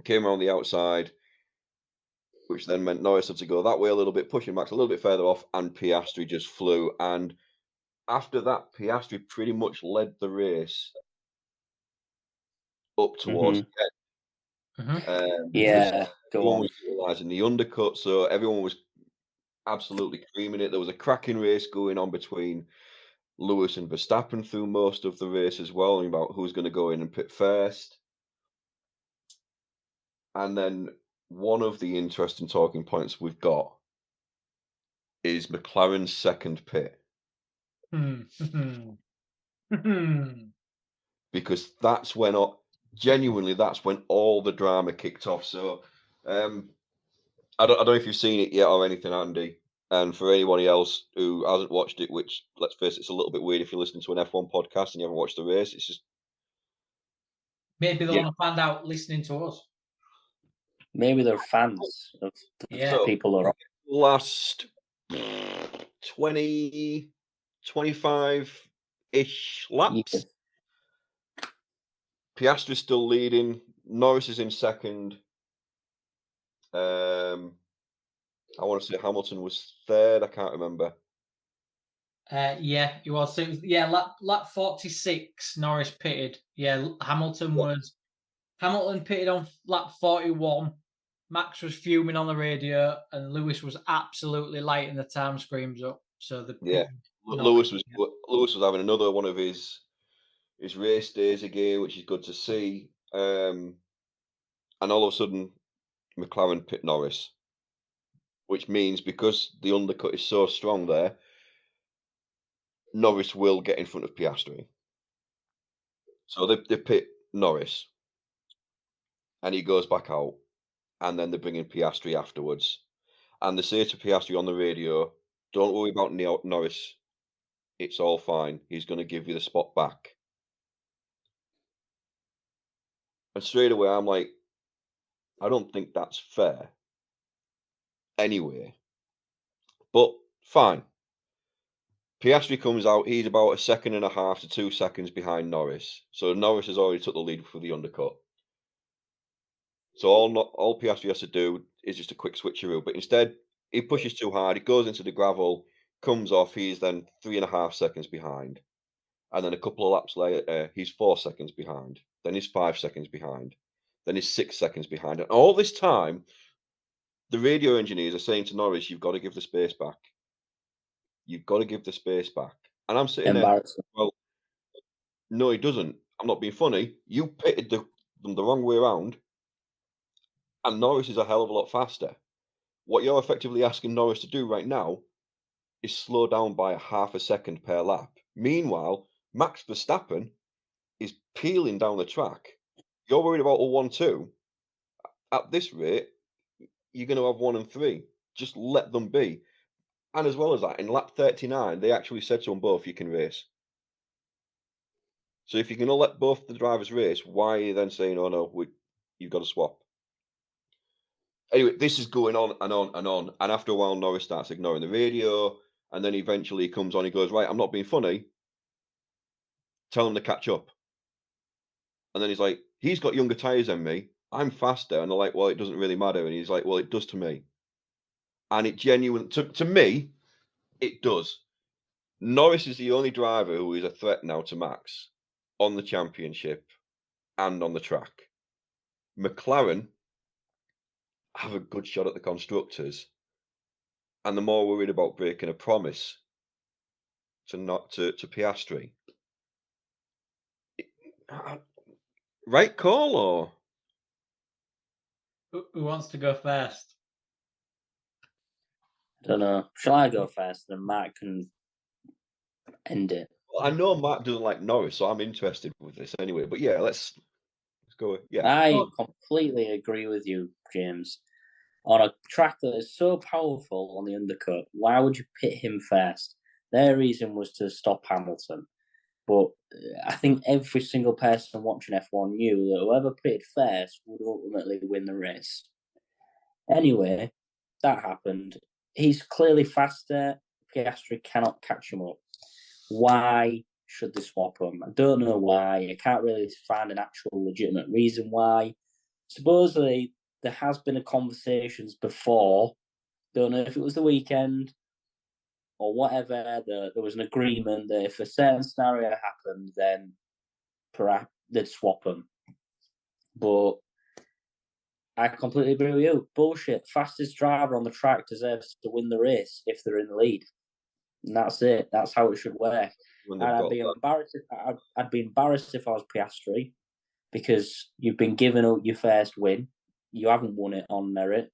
came around the outside, which then meant Norris had to go that way a little bit, pushing Max a little bit further off, and Piastri just flew. And after that, Piastri pretty much led the race up towards the end. Everyone was utilising the undercut, so everyone was absolutely creaming it. There was a cracking race going on between Lewis and Verstappen through most of the race as well, about who's going to go in and pit first. And then one of the interesting talking points we've got is McLaren's second pit. Because that's when all the drama kicked off. So I don't know if you've seen it yet or anything, Andy. And for anybody else who hasn't watched it, which, let's face it, it's a little bit weird if you're listening to an F1 podcast and you haven't watched the race. It's just Maybe they Yeah. want to find out listening to us. Maybe they're fans of the Yeah. people are on. last 20, 25-ish laps. Yes. Piastri's still leading. Norris is in second. I want to say Hamilton was third. I can't remember. Yeah, he was. So it was lap 46, Norris pitted. Yeah, Hamilton pitted on lap 41. Max was fuming on the radio, and Lewis was absolutely lighting the time screens up. So Lewis was having another one of his race days again, which is good to see. And all of a sudden, McLaren pit Norris, which means because the undercut is so strong there, Norris will get in front of Piastri. So they pit Norris, and he goes back out, and then they bring in Piastri afterwards, and they say to Piastri on the radio, "Don't worry about Norris. It's all fine. He's going to give you the spot back." And straight away, I'm like, I don't think that's fair. Anyway, but fine. Piastri comes out. He's about 1.5 to 2 seconds behind Norris. So Norris has already took the lead for the undercut. So all Piastri has to do is just a quick switcheroo. But instead, he pushes too hard. He goes into the gravel, comes off. He's then 3.5 seconds behind. And then a couple of laps later, he's 4 seconds behind. Then he's 5 seconds behind. Then he's 6 seconds behind. And all this time, the radio engineers are saying to Norris, "You've got to give the space back. You've got to give the space back." And I'm sitting there, well, no, he doesn't. I'm not being funny. You pitted them the wrong way around, and Norris is a hell of a lot faster. What you're effectively asking Norris to do right now is slow down by 0.5 second per lap. Meanwhile, Max Verstappen is peeling down the track. You're worried about a 1-2. At this rate, you're going to have 1 and 3. Just let them be. And as well as that, in lap 39, they actually said to them both, "You can race." So if you're going to let both the drivers race, why are you then saying, "Oh no, you've got to swap"? Anyway, this is going on and on and on. And after a while, Norris starts ignoring the radio. And then eventually he comes on, he goes, "Right, I'm not being funny. Tell him to catch up." And then he's like, "He's got younger tyres than me. I'm faster." And they're like, "Well, it doesn't really matter." And he's like, "Well, it does to me." And it genuinely, to me, it does. Norris is the only driver who is a threat now to Max on the championship and on the track. McLaren have a good shot at the constructors, and they're more worried about breaking a promise to Piastri. Right call, or Who wants to go first? I don't know. Shall I go first? Then Mark can end it. Well, I know Mark doesn't like Norris, so I'm interested with this anyway. But yeah, let's go. Yeah, I completely agree with you, James. On a track that is so powerful on the undercut, why would you pit him first? Their reason was to stop Hamilton. But I think every single person watching F1 knew that whoever pitted first would ultimately win the race. Anyway, that happened. He's clearly faster. Piastri cannot catch him up. Why should they swap him? I don't know why. I can't really find an actual legitimate reason why. Supposedly, there has been a conversations before. Don't know if it was the weekend or whatever. There was an agreement that if a certain scenario happened, then perhaps they'd swap them. But I completely agree with you. Bullshit. Fastest driver on the track deserves to win the race if they're in the lead. And that's it. That's how it should work. And I'd be embarrassed if I was Piastri, because you've been given your first win. You haven't won it on merit.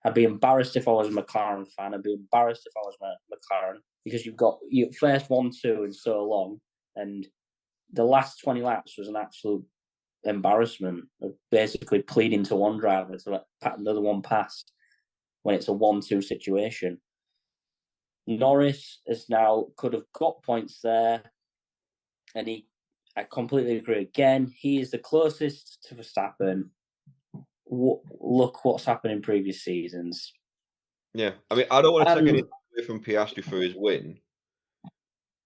I'd be embarrassed if I was a McLaren fan. I'd be embarrassed if I was McLaren, because you've got your first 1-2 in so long, and the last 20 laps was an absolute embarrassment of basically pleading to one driver to let another one pass. when it's a 1-2 situation. Norris could have got points there, and I completely agree. Again, he is the closest to Verstappen. Look what's happened in previous seasons. Yeah, I mean, I don't want to take anything away from Piastri for his win,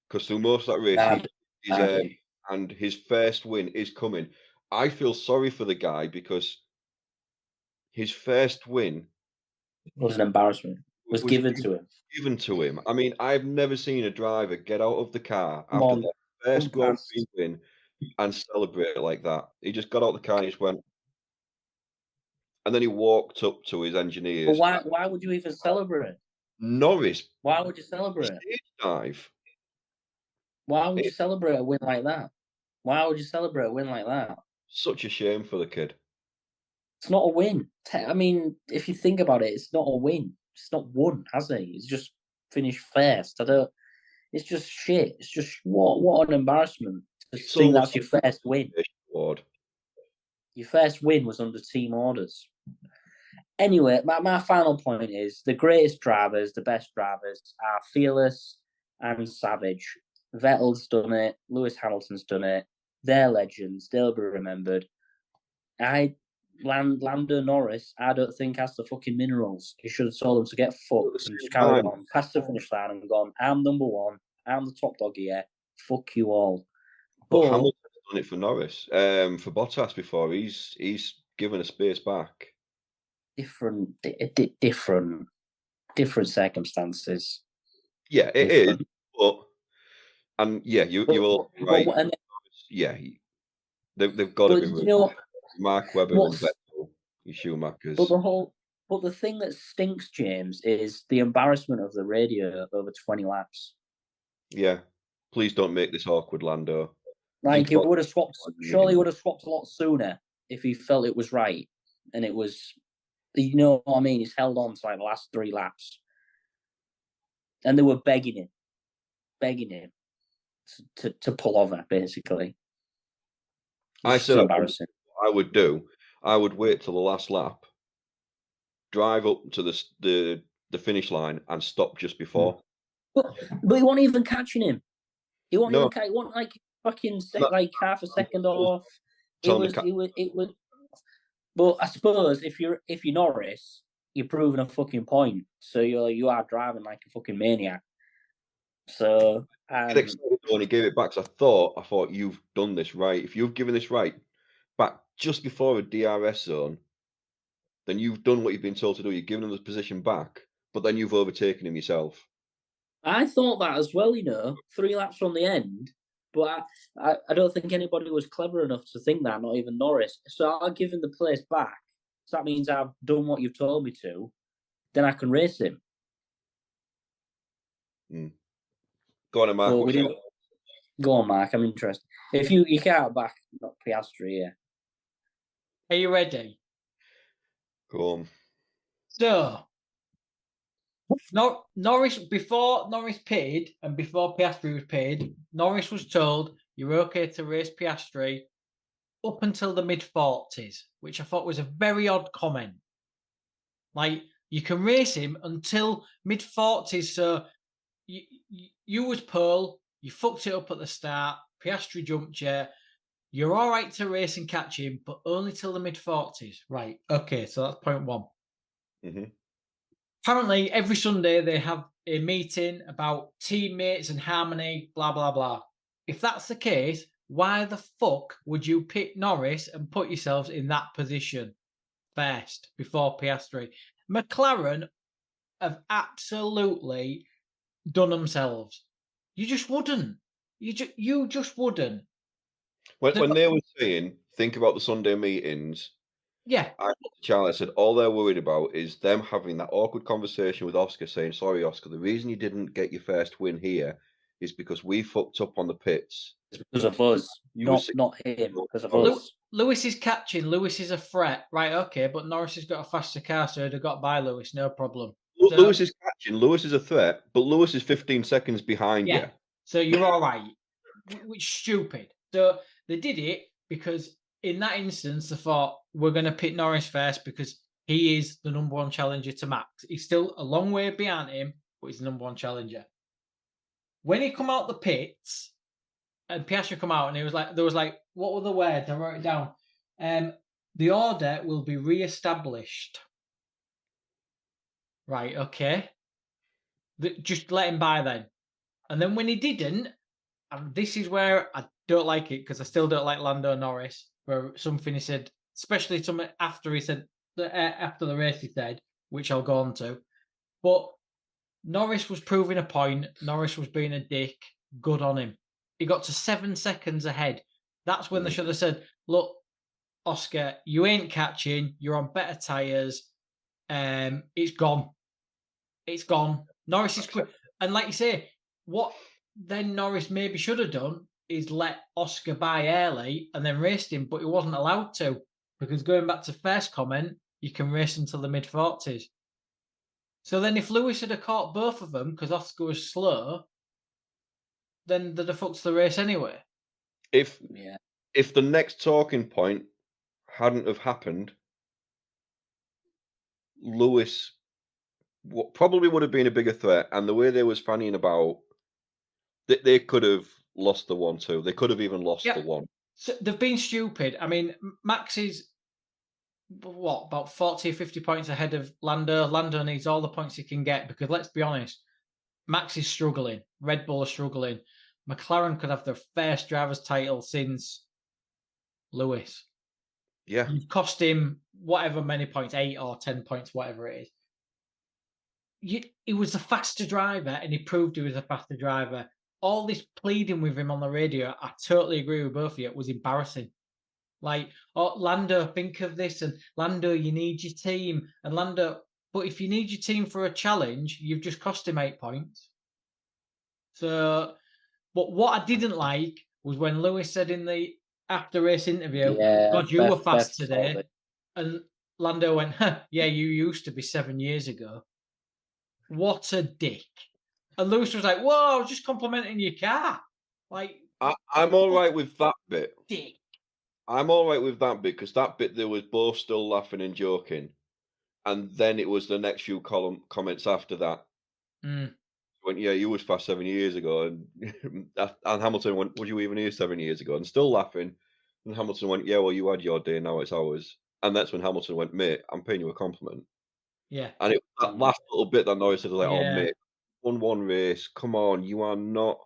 because through most of that race, and his first win is coming. I feel sorry for the guy because his first win was an embarrassment. Was given to him. Given to him. I mean, I've never seen a driver get out of the car after their first Grand Prix win and celebrate like that. He just got out of the car and he just went, and then he walked up to his engineers. But why would you even celebrate? Norris. Why would you celebrate? Stage dive. Why would you celebrate a win like that? Why would you celebrate a win like that? Such a shame for the kid. It's not a win. I mean, if you think about it, it's not a win. It's not won, has he? He's just finished first. It's just shit. It's just what an embarrassment to think that's your first win. Your first win was under team orders. Anyway, my final point is the greatest drivers, the best drivers are fearless and savage. Vettel's done it. Lewis Hamilton's done it. They're legends. They'll be remembered. Lando Norris, I don't think has the fucking minerals. He should have told them to get fucked and just carried on past the finish line and gone, I'm number one. I'm the top dog here. Fuck you all. But Hamilton's done it for Norris. For Bottas before. He's given a space back. Different circumstances. Yeah, it is. But you're all right. They've got to be. You know, Mark Webber and Vettel, Schumachers. But the thing that stinks, James, is the embarrassment of the radio over 20 laps. Yeah, please don't make this awkward, Lando. Like it would have swapped. Surely would have swapped a lot sooner if he felt it was right, and it was. You know what I mean? He's held on to like the last 3 laps, and they were begging him to pull over, basically. I said embarrassing. I would do. I would wait till the last lap, drive up to the finish line, and stop just before. But he wasn't even catching him. He wasn't even. He wasn't like fucking like half a second off. It was. But I suppose if you're Norris, you're proving a fucking point. So you are driving like a fucking maniac. So I get excited when he gave it back. So I thought you've done this right. If you've given this right back just before a DRS zone, then you've done what you've been told to do. You've given him the position back, but then you've overtaken him yourself. I thought that as well, 3 laps from the end, but I don't think anybody was clever enough to think that, not even Norris. So I'll give him the place back. So that means I've done what you've told me to. Then I can race him. Go on, Mark. Go on, Mark. I'm interested. If you can't back not Piastri here. Are you ready? Go on. So, Norris, before Norris paid and before Piastri was paid, Norris was told you're okay to race Piastri up until the mid-40s, which I thought was a very odd comment. Like, you can race him until mid-40s, so you was pole, you fucked it up at the start, Piastri jumped you, you're all right to race and catch him, but only till the mid-40s. Right, okay, so that's point 1. Mm-hmm. Apparently, every Sunday they have a meeting about teammates and harmony, blah, blah, blah. If that's the case, why the fuck would you pick Norris and put yourselves in that position first before Piastri? McLaren have absolutely done themselves. You just wouldn't. You just wouldn't. When they were saying, think about the Sunday meetings, yeah, Charlie said all they're worried about is them having that awkward conversation with Oscar saying, sorry, Oscar, the reason you didn't get your first win here is because we fucked up on the pits. It's because of us, not him, because of us. Lewis is catching. Lewis is a threat. Right, okay, but Norris has got a faster car, so they've got by Lewis, no problem. Lewis is catching. Lewis is a threat, but Lewis is 15 seconds behind you. So you're all right, which is stupid. So they did it because in that instance, they thought, we're going to pick Norris first because he is the number one challenger to Max. He's still a long way behind him, but he's the number one challenger. When he come out the pits, and Piastri come out, and there was like, what were the words? I wrote it down. The order will be re-established. Right, okay. Just let him by then. And then when he didn't, and this is where I don't like it, because I still don't like Lando Norris, where something he said, especially something after he said, after the race he said, which I'll go on to. But Norris was proving a point. Norris was being a dick. Good on him. He got to 7 seconds ahead. That's when they should have said, look, Oscar, you ain't catching. You're on better tyres. It's gone. It's gone. Norris is quick. And like you say, what then Norris maybe should have done is let Oscar by early and then raced him, but he wasn't allowed to, because going back to first comment, you can race until the mid-40s. So then if Lewis had caught both of them because Oscar was slow, then they'd have fucked the race anyway. If the next talking point hadn't have happened, Lewis probably would have been a bigger threat. And the way they was fanning about, they could have lost the 1-2. They could have even lost the 1. So they've been stupid. I mean, Max is, about 40 or 50 points ahead of Lando. Lando needs all the points he can get, because let's be honest, Max is struggling. Red Bull are struggling. McLaren could have their first driver's title since Lewis. Yeah. You've cost him whatever many points, 8 or 10 points, whatever it is. He was a faster driver, and he proved he was a faster driver. All this pleading with him on the radio, I totally agree with both of you, it was embarrassing. Like, oh, Lando, think of this, and Lando, you need your team, and Lando, but if you need your team for a challenge, you've just cost him 8 points. So, but what I didn't like was when Lewis said in the after race interview, God, you were fast today. And Lando went, yeah, you used to be 7 years ago. What a dick. And Lewis was like, whoa, I was just complimenting your car. Like, I'm all right with that bit. Dick. I'm all right with that bit, because that bit they was both still laughing and joking. And then it was the next few comments after that. Went, yeah, you was fast 7 years ago. And Hamilton went, would you even here 7 years ago? And still laughing. And Hamilton went, yeah, well, you had your day, now it's ours. And that's when Hamilton went, mate, I'm paying you a compliment. Yeah. And it was that last little bit that Norris said, like, oh, mate, 1-1 race. Come on, you are not.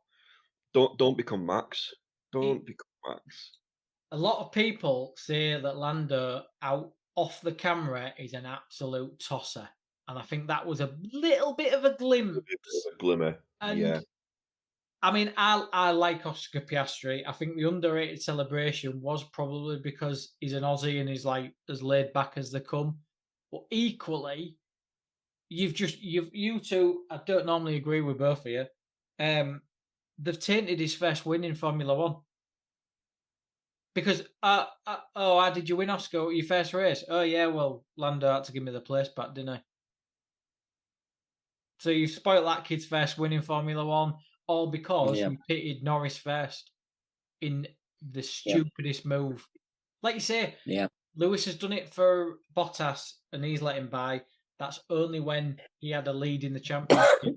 Don't become Max. Don't become Max. A lot of people say that Lando off the camera is an absolute tosser. And I think that was a little bit of a glimpse. A glimmer. And I mean, I like Oscar Piastri. I think the underrated celebration was probably because he's an Aussie and he's like as laid back as they come. But equally, you two, I don't normally agree with both of you. They've tainted his first win in Formula One. Because, how did you win, Oscar, your first race? Oh, yeah, well, Lando had to give me the place back, didn't he? So you spoiled that kid's first win in Formula One, all because you pitted Norris first in the stupidest move. Like you say, Lewis has done it for Bottas, and he's let him by. That's only when he had a lead in the championship.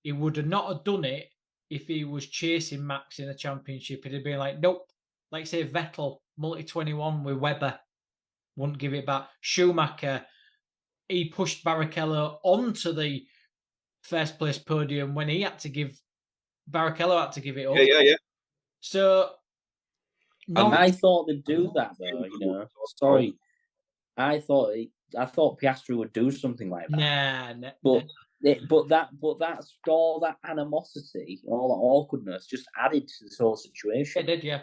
He would have not have done it if he was chasing Max in the championship. He'd have been like, nope. Like, say, Vettel, multi-21 with Webber, wouldn't give it back. Schumacher, he pushed Barrichello onto the first place podium when he had to give, Barrichello had to give it up. Yeah. So, I thought they'd do that, though, you know. Sorry. I thought Piastri would do something like that. Nah. But that's all that animosity, all that awkwardness just added to this whole situation. It did, yeah.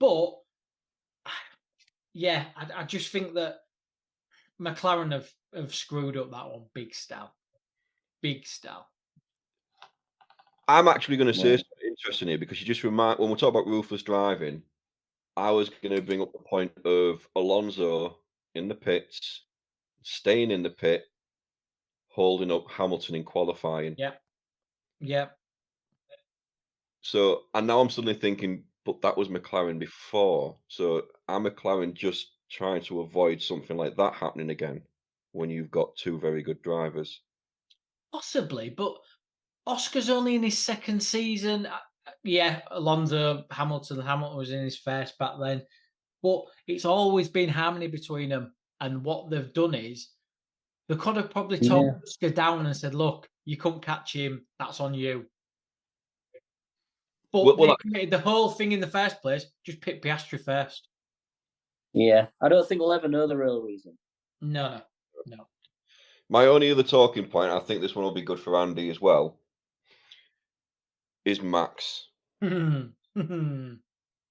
But, yeah, I just think that McLaren have screwed up that one big style. Big style. I'm actually going to say something interesting here, because you just remind, when we talk about ruthless driving, I was going to bring up the point of Alonso in the pits, staying in the pit, holding up Hamilton in qualifying. Yeah. So, and now I'm suddenly thinking, but that was McLaren before. So, are McLaren just trying to avoid something like that happening again? when you've got two very good drivers. Possibly, but Oscar's only in his second season. Yeah, Alonso, Hamilton was in his first back then. But it's always been harmony between them. And what they've done is they could have probably told Oscar down and said, look, you couldn't catch him. That's on you. But they created the whole thing in the first place. Just pick Piastri first. Yeah, I don't think we'll ever know the real reason. No. My only other talking point, I think this one will be good for Andy as well, is Max.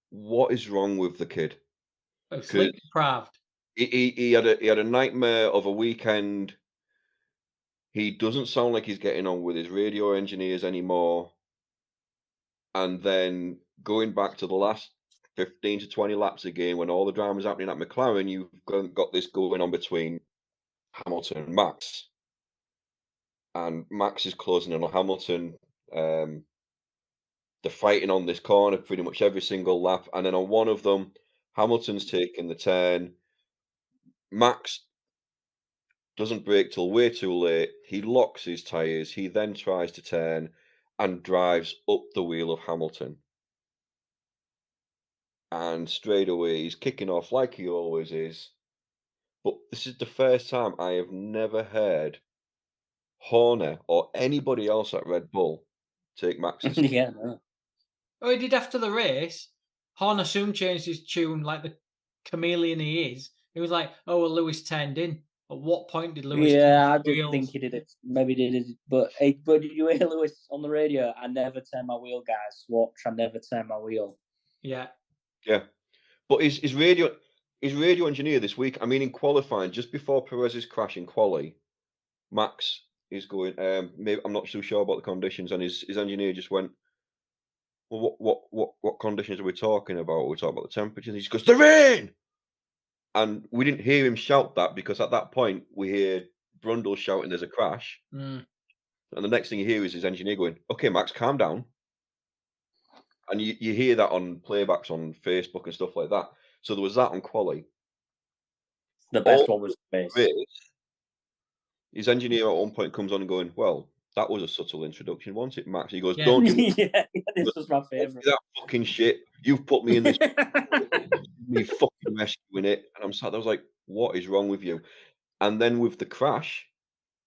What is wrong with the kid? Sleep deprived. He had a nightmare of a weekend. He doesn't sound like he's getting on with his radio engineers anymore. And then going back to the last 15 to 20 laps again, when all the drama's happening at McLaren, you've got this going on between Hamilton and Max. And Max is closing in on Hamilton. They're fighting on this corner pretty much every single lap. And then on one of them, Hamilton's taking the turn. Max doesn't brake till way too late. He locks his tyres. He then tries to turn and drives up the wheel of Hamilton. And straight away, he's kicking off like he always is. But this is the first time I have never heard Horner or anybody else at Red Bull take Max's. Yeah, no. Oh, he did after the race. Horner soon changed his tune like the chameleon he is. He was like, oh, well, Lewis turned in. At what point did Lewis? Yeah, I didn't think he did it. Maybe he did it. But did you hear Lewis on the radio? I never turn my wheel, guys. Watch, I never turn my wheel. Yeah. Yeah. But his radio engineer this week, I mean, in qualifying, just before Perez's crash in quali, Max is going, maybe I'm not too sure about the conditions, and his engineer just went, well, what conditions are we talking about? We're talking about the temperature. And he just goes, the rain! And we didn't hear him shout that because at that point we hear Brundle shouting there's a crash. And the next thing you hear is his engineer going, okay, Max, calm down. And you hear that on playbacks on Facebook and stuff like that. So there was that on quali. The best one was the base. His engineer at one point comes on and going, well, that was a subtle introduction, wasn't it, Max? He goes, Yeah. don't you Yeah, this was my favourite. that fucking shit. You've put me in this. Me fucking rescuing it. And I'm sat there, I was like, what is wrong with you? And then with the crash,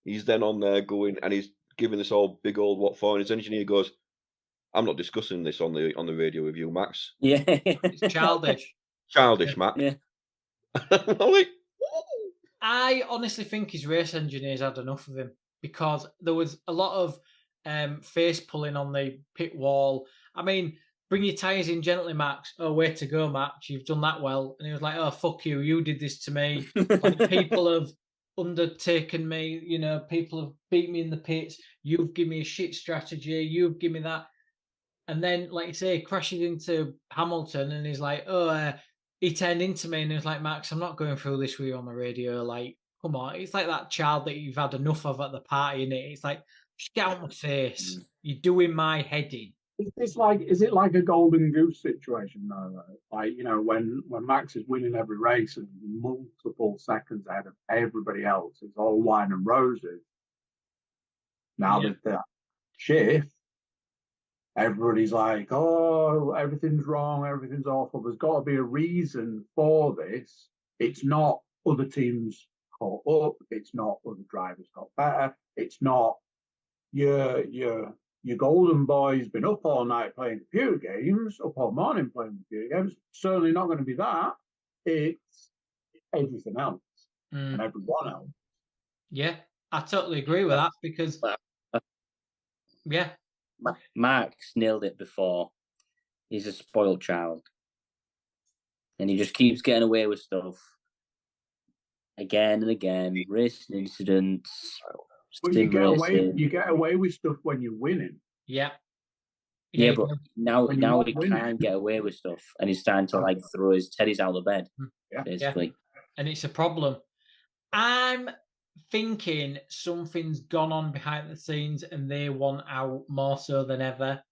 he's then on there going, and he's giving this all big old what for, and his engineer goes, I'm not discussing this on the radio with you, Max. Yeah. It's childish. Childish, Max. Yeah. I'm like, I honestly think his race engineers had enough of him because there was a lot of face pulling on the pit wall. I mean, bring your tyres in gently, Max. Oh, way to go, Max. You've done that well. And he was like, oh, fuck you. You did this to me. People have undertaken me. You know, people have beat me in the pits. You've given me a shit strategy. You've given me that. And then, like you say, he crashes into Hamilton and he's like, oh, he turned into me. And he was like, Max, I'm not going through this with you on the radio. Like, come on. It's like that child that you've had enough of at the party, innit? It's like, just get out my face. You're doing my head in. Is it like a golden goose situation though? Like, you know, when Max is winning every race and multiple seconds ahead of everybody else, it's all wine and roses. Now that the shift, everybody's like, oh, everything's wrong, everything's awful. There's got to be a reason for this. It's not other teams caught up. It's not other drivers got better. It's not your golden boy's been up all night playing computer games, up all morning playing computer games. Certainly not going to be that. It's everything else and everyone else. Yeah, I totally agree with that because, yeah. Max nailed it before. He's a spoiled child. And he just keeps getting away with stuff. Again and again. Racing incidents. But you get away with stuff when you're winning. Yeah. Yeah, but now he can't get away with stuff. And he's starting to like throw his teddies out of bed. Basically. Yeah. And it's a problem. I'm thinking something's gone on behind the scenes and they want out more so than ever.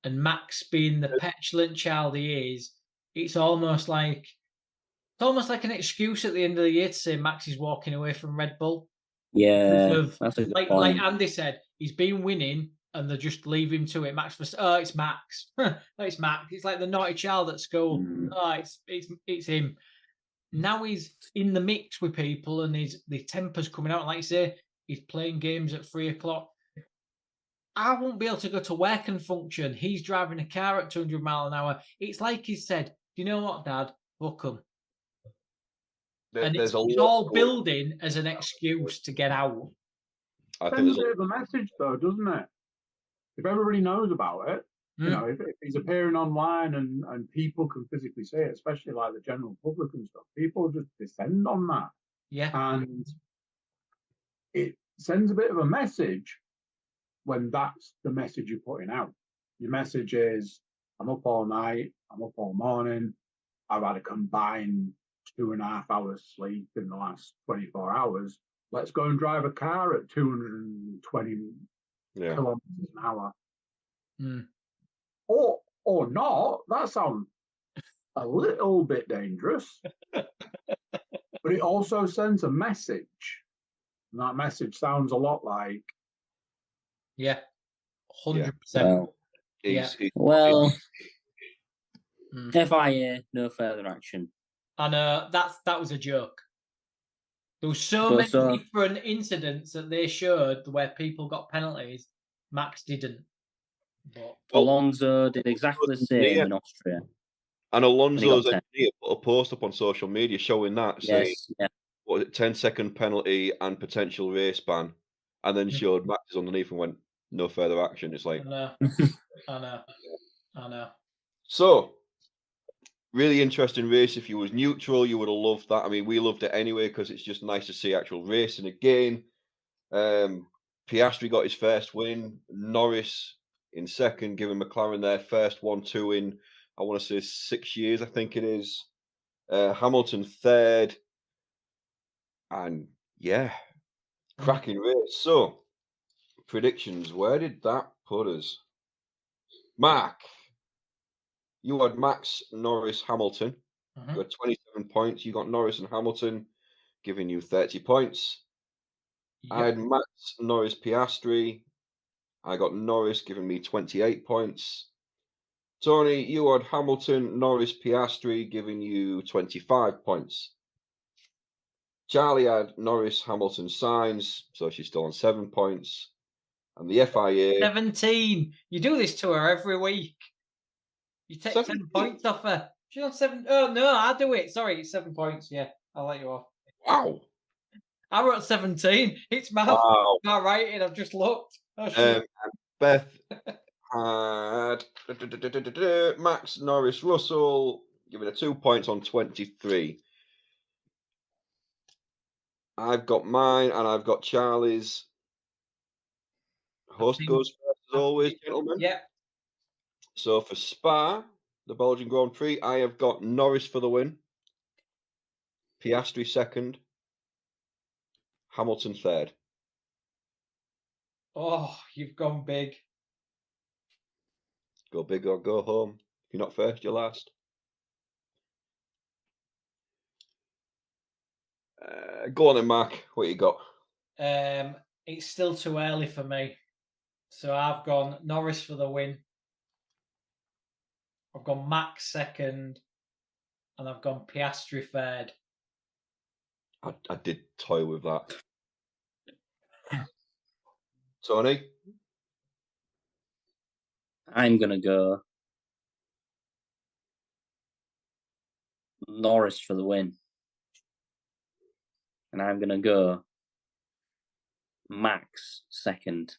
And Max being the petulant child he is, it's almost like almost like an excuse at the end of the year to say Max is walking away from Red Bull. Yeah, that's a good Like point. Andy said, he's been winning and they just leave him to it. It's Max. It's Max. It's like the naughty child at school. Oh, it's him. Now he's in the mix with people and the temper's coming out. Like you say, he's playing games at 3:00. I won't be able to go to work and function. He's driving a car at 200 miles an hour. It's like he said, you know what, Dad? Fuck him. And it's all building as an excuse to get out. I think there's a bit of a message, though, doesn't it? If everybody knows about it, you know, if he's appearing online and people can physically see it, especially like the general public and stuff, people just descend on that. Yeah. And it sends a bit of a message when that's the message you're putting out. Your message is, I'm up all night, I'm up all morning, I've had a combined 2.5 hours sleep in the last 24 hours. Let's go and drive a car at 220 kilometers an hour. Or not. That sounds a little bit dangerous. But it also sends a message. And that message sounds a lot like... Yeah. 100%. Well, FIA, no further action. And that was a joke. There were so many different incidents that they showed where people got penalties. Max didn't. But Alonso did exactly the same in Austria. And Alonso's engineer put a post up on social media showing that, saying, what was it, 10-second penalty and potential race ban, and then showed Max underneath and went, no further action. It's like... I know. So, really interesting race. If you was neutral, you would have loved that. I mean, we loved it anyway because it's just nice to see actual racing again. Piastri got his first win. Norris in second, giving McLaren their first 1-2 in, I want to say 6 years, I think it is. Hamilton third. And yeah, cracking race. So, predictions. Where did that put us? Mark, you had Max, Norris, Hamilton. You had 27 points. You got Norris and Hamilton, giving you 30 points. Yep. I had Max, Norris, Piastri. I got Norris giving me 28 points. Tony, you had Hamilton, Norris, Piastri giving you 25 points. Charlie had Norris, Hamilton, Sainz, so she's still on 7 points. And the FIA... 17! You do this to her every week. You take 10 points off her. She's on 7... Oh, no, I do it. Sorry, it's 7 points. Yeah, I'll let you off. Wow. I wrote 17. It's my writing. I've just looked. Oh, Beth had Max, Norris, Russell, giving her 2 points on 23. I've got mine and I've got Charlie's. Host goes first as always, gentlemen. Yeah. So for Spa, the Belgian Grand Prix, I have got Norris for the win. Piastri second. Hamilton third. Oh, you've gone big. Go big or go home. If you're not first, you're last. Go on then, Mark. What you got? It's still too early for me. So I've gone Norris for the win. I've gone Max second. And I've gone Piastri third. I did toy with that. Tony? I'm going to go Norris for the win. And I'm going to go Max second.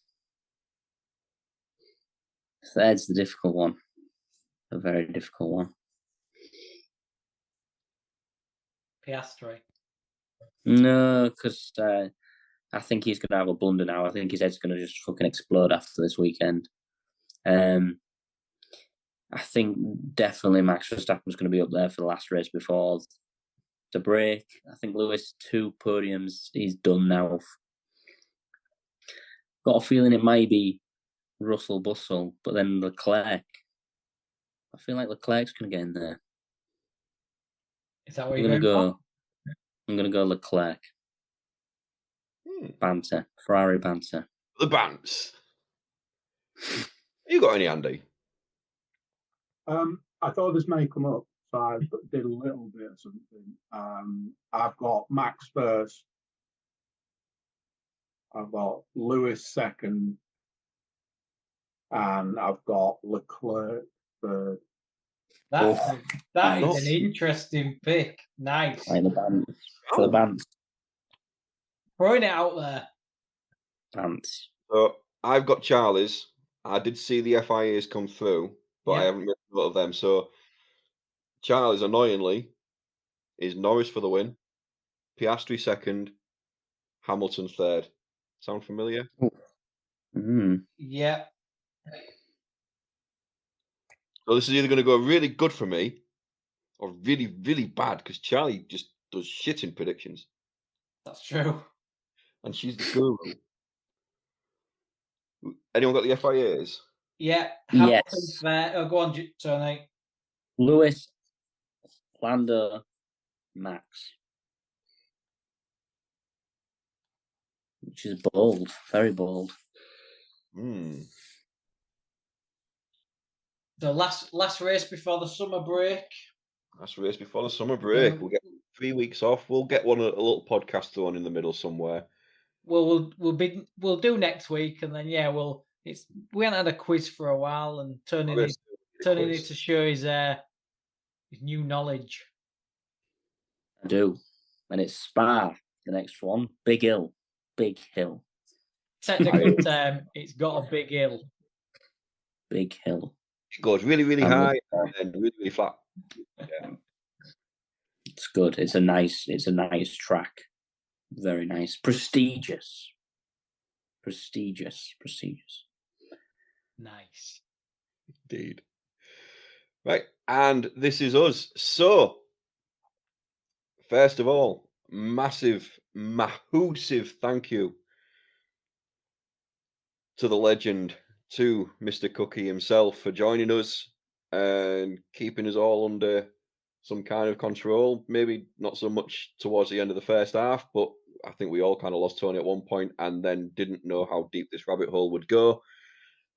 Third's the difficult one. A very difficult one. Piastri. No, because I think he's going to have a blunder now. I think his head's going to just fucking explode after this weekend. I think definitely Max Verstappen's going to be up there for the last race before the break. I think Lewis, 2 podiums, he's done now. Got a feeling it might be Russell Bustle, but then Leclerc. I feel like Leclerc's going to get in there. Is that what I'm you're gonna going go. I'm gonna go Leclerc. Banter. Ferrari banter. The Bants. You got any, Andy? I thought this may come up, so I did a little bit of something. I've got Max first. I've got Lewis second. And I've got Leclerc third. That Nice. is an interesting pick. Nice. Like the bands. For the bands. Throwing it out there. Bands. So I've got Charlie's. I did see the FIAs come through, but I Yeah. haven't missed a lot of them. So Charlie's, annoyingly, is Norris for the win, Piastri second, Hamilton third. Sound familiar? Yeah. So this is either going to go really good for me or really, really bad because Charlie just does shit in predictions. That's true. And she's the guru. Anyone got the FIAs? Yeah. Yes. Hamilton's there. Oh, go on, Tony. Lewis, Lando, Max. Which is bold. Very bold. The last race before the summer break. Last race before the summer break. Yeah. We'll get 3 weeks off. We'll get a little podcast thrown in the middle somewhere. Well, we'll do next week, and then we haven't had a quiz for a while, and Tony needs to show his new knowledge. I do. And it's Spa, the next one. Big hill. Big hill. Technical term, it's got a big hill. Big hill. It goes really, really high and then really, really flat. Yeah. It's good. It's a nice track. Very nice. Prestigious. Nice. Indeed. Right. And this is us. So, first of all, massive thank you to the legend, to Mr. Cookie himself for joining us and keeping us all under some kind of control. Maybe not so much towards the end of the first half, but I think we all kind of lost Tony at one point and then didn't know how deep this rabbit hole would go.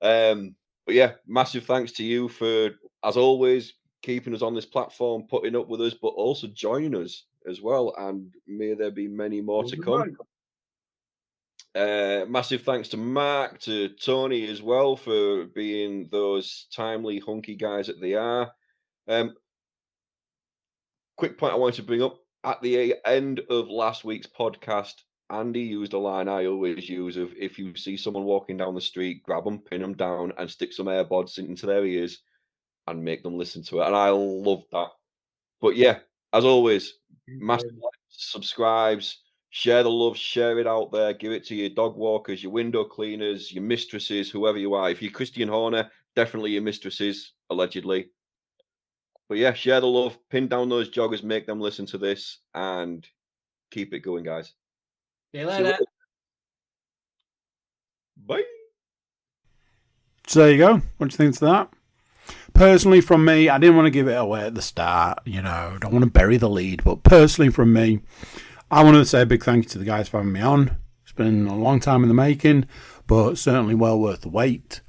But yeah, massive thanks to you for, as always, keeping us on this platform, putting up with us, but also joining us as well. And may there be many more to come. Massive thanks to Mark, to Tony as well for being those timely, hunky guys that they are. Quick point I wanted to bring up. At the end of last week's podcast, Andy used a line I always use of, if you see someone walking down the street, grab them, pin them down, and stick some AirPods into their ears and make them listen to it. And I love that. But yeah, as always, massive likes, subscribes, share the love, share it out there, give it to your dog walkers, your window cleaners, your mistresses, whoever you are. If you're Christian Horner, definitely your mistresses, allegedly. But yeah, share the love, pin down those joggers, make them listen to this, and keep it going, guys. See you later. Bye. So there you go. What do you think to that? Personally, from me, I didn't want to give it away at the start. Don't want to bury the lead. But personally, from me, I want to say a big thank you to the guys for having me on. It's been a long time in the making, but certainly well worth the wait.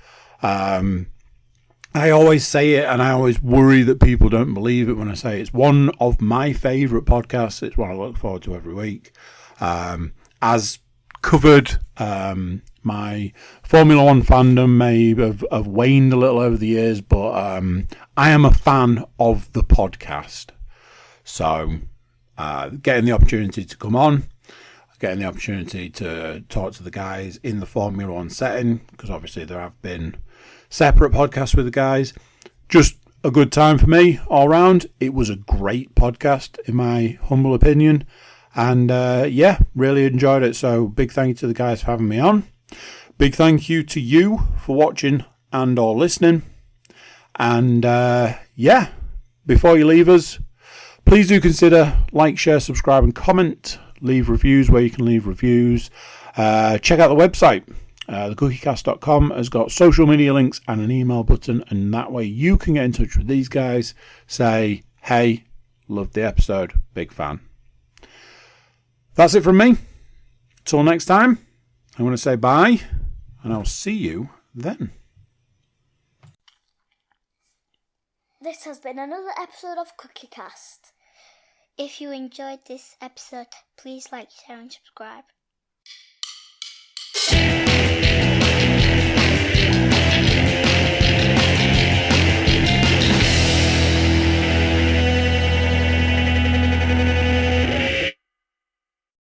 I always say it, and I always worry that people don't believe it when I say it's one of my favourite podcasts. It's one I look forward to every week. As covered, my Formula One fandom may have waned a little over the years, but I am a fan of the podcast. So, getting the opportunity to come on, getting the opportunity to talk to the guys in the Formula One setting, because obviously there have been separate podcasts with the guys. Just a good time for me all round. It was a great podcast, in my humble opinion. And yeah, really enjoyed it. So big thank you to the guys for having me on. Big thank you to you for watching and or listening. And yeah, before you leave us, please do consider like, share, subscribe and comment. Leave reviews where you can leave reviews. Check out the website. TheCookieCast.com has got social media links and an email button, and that way you can get in touch with these guys, say, hey, Loved the episode. Big fan. That's it from me. Till next time, I'm going to say bye, and I'll see you then. This has been another episode of CookieCast. If you enjoyed this episode, please like, share and subscribe.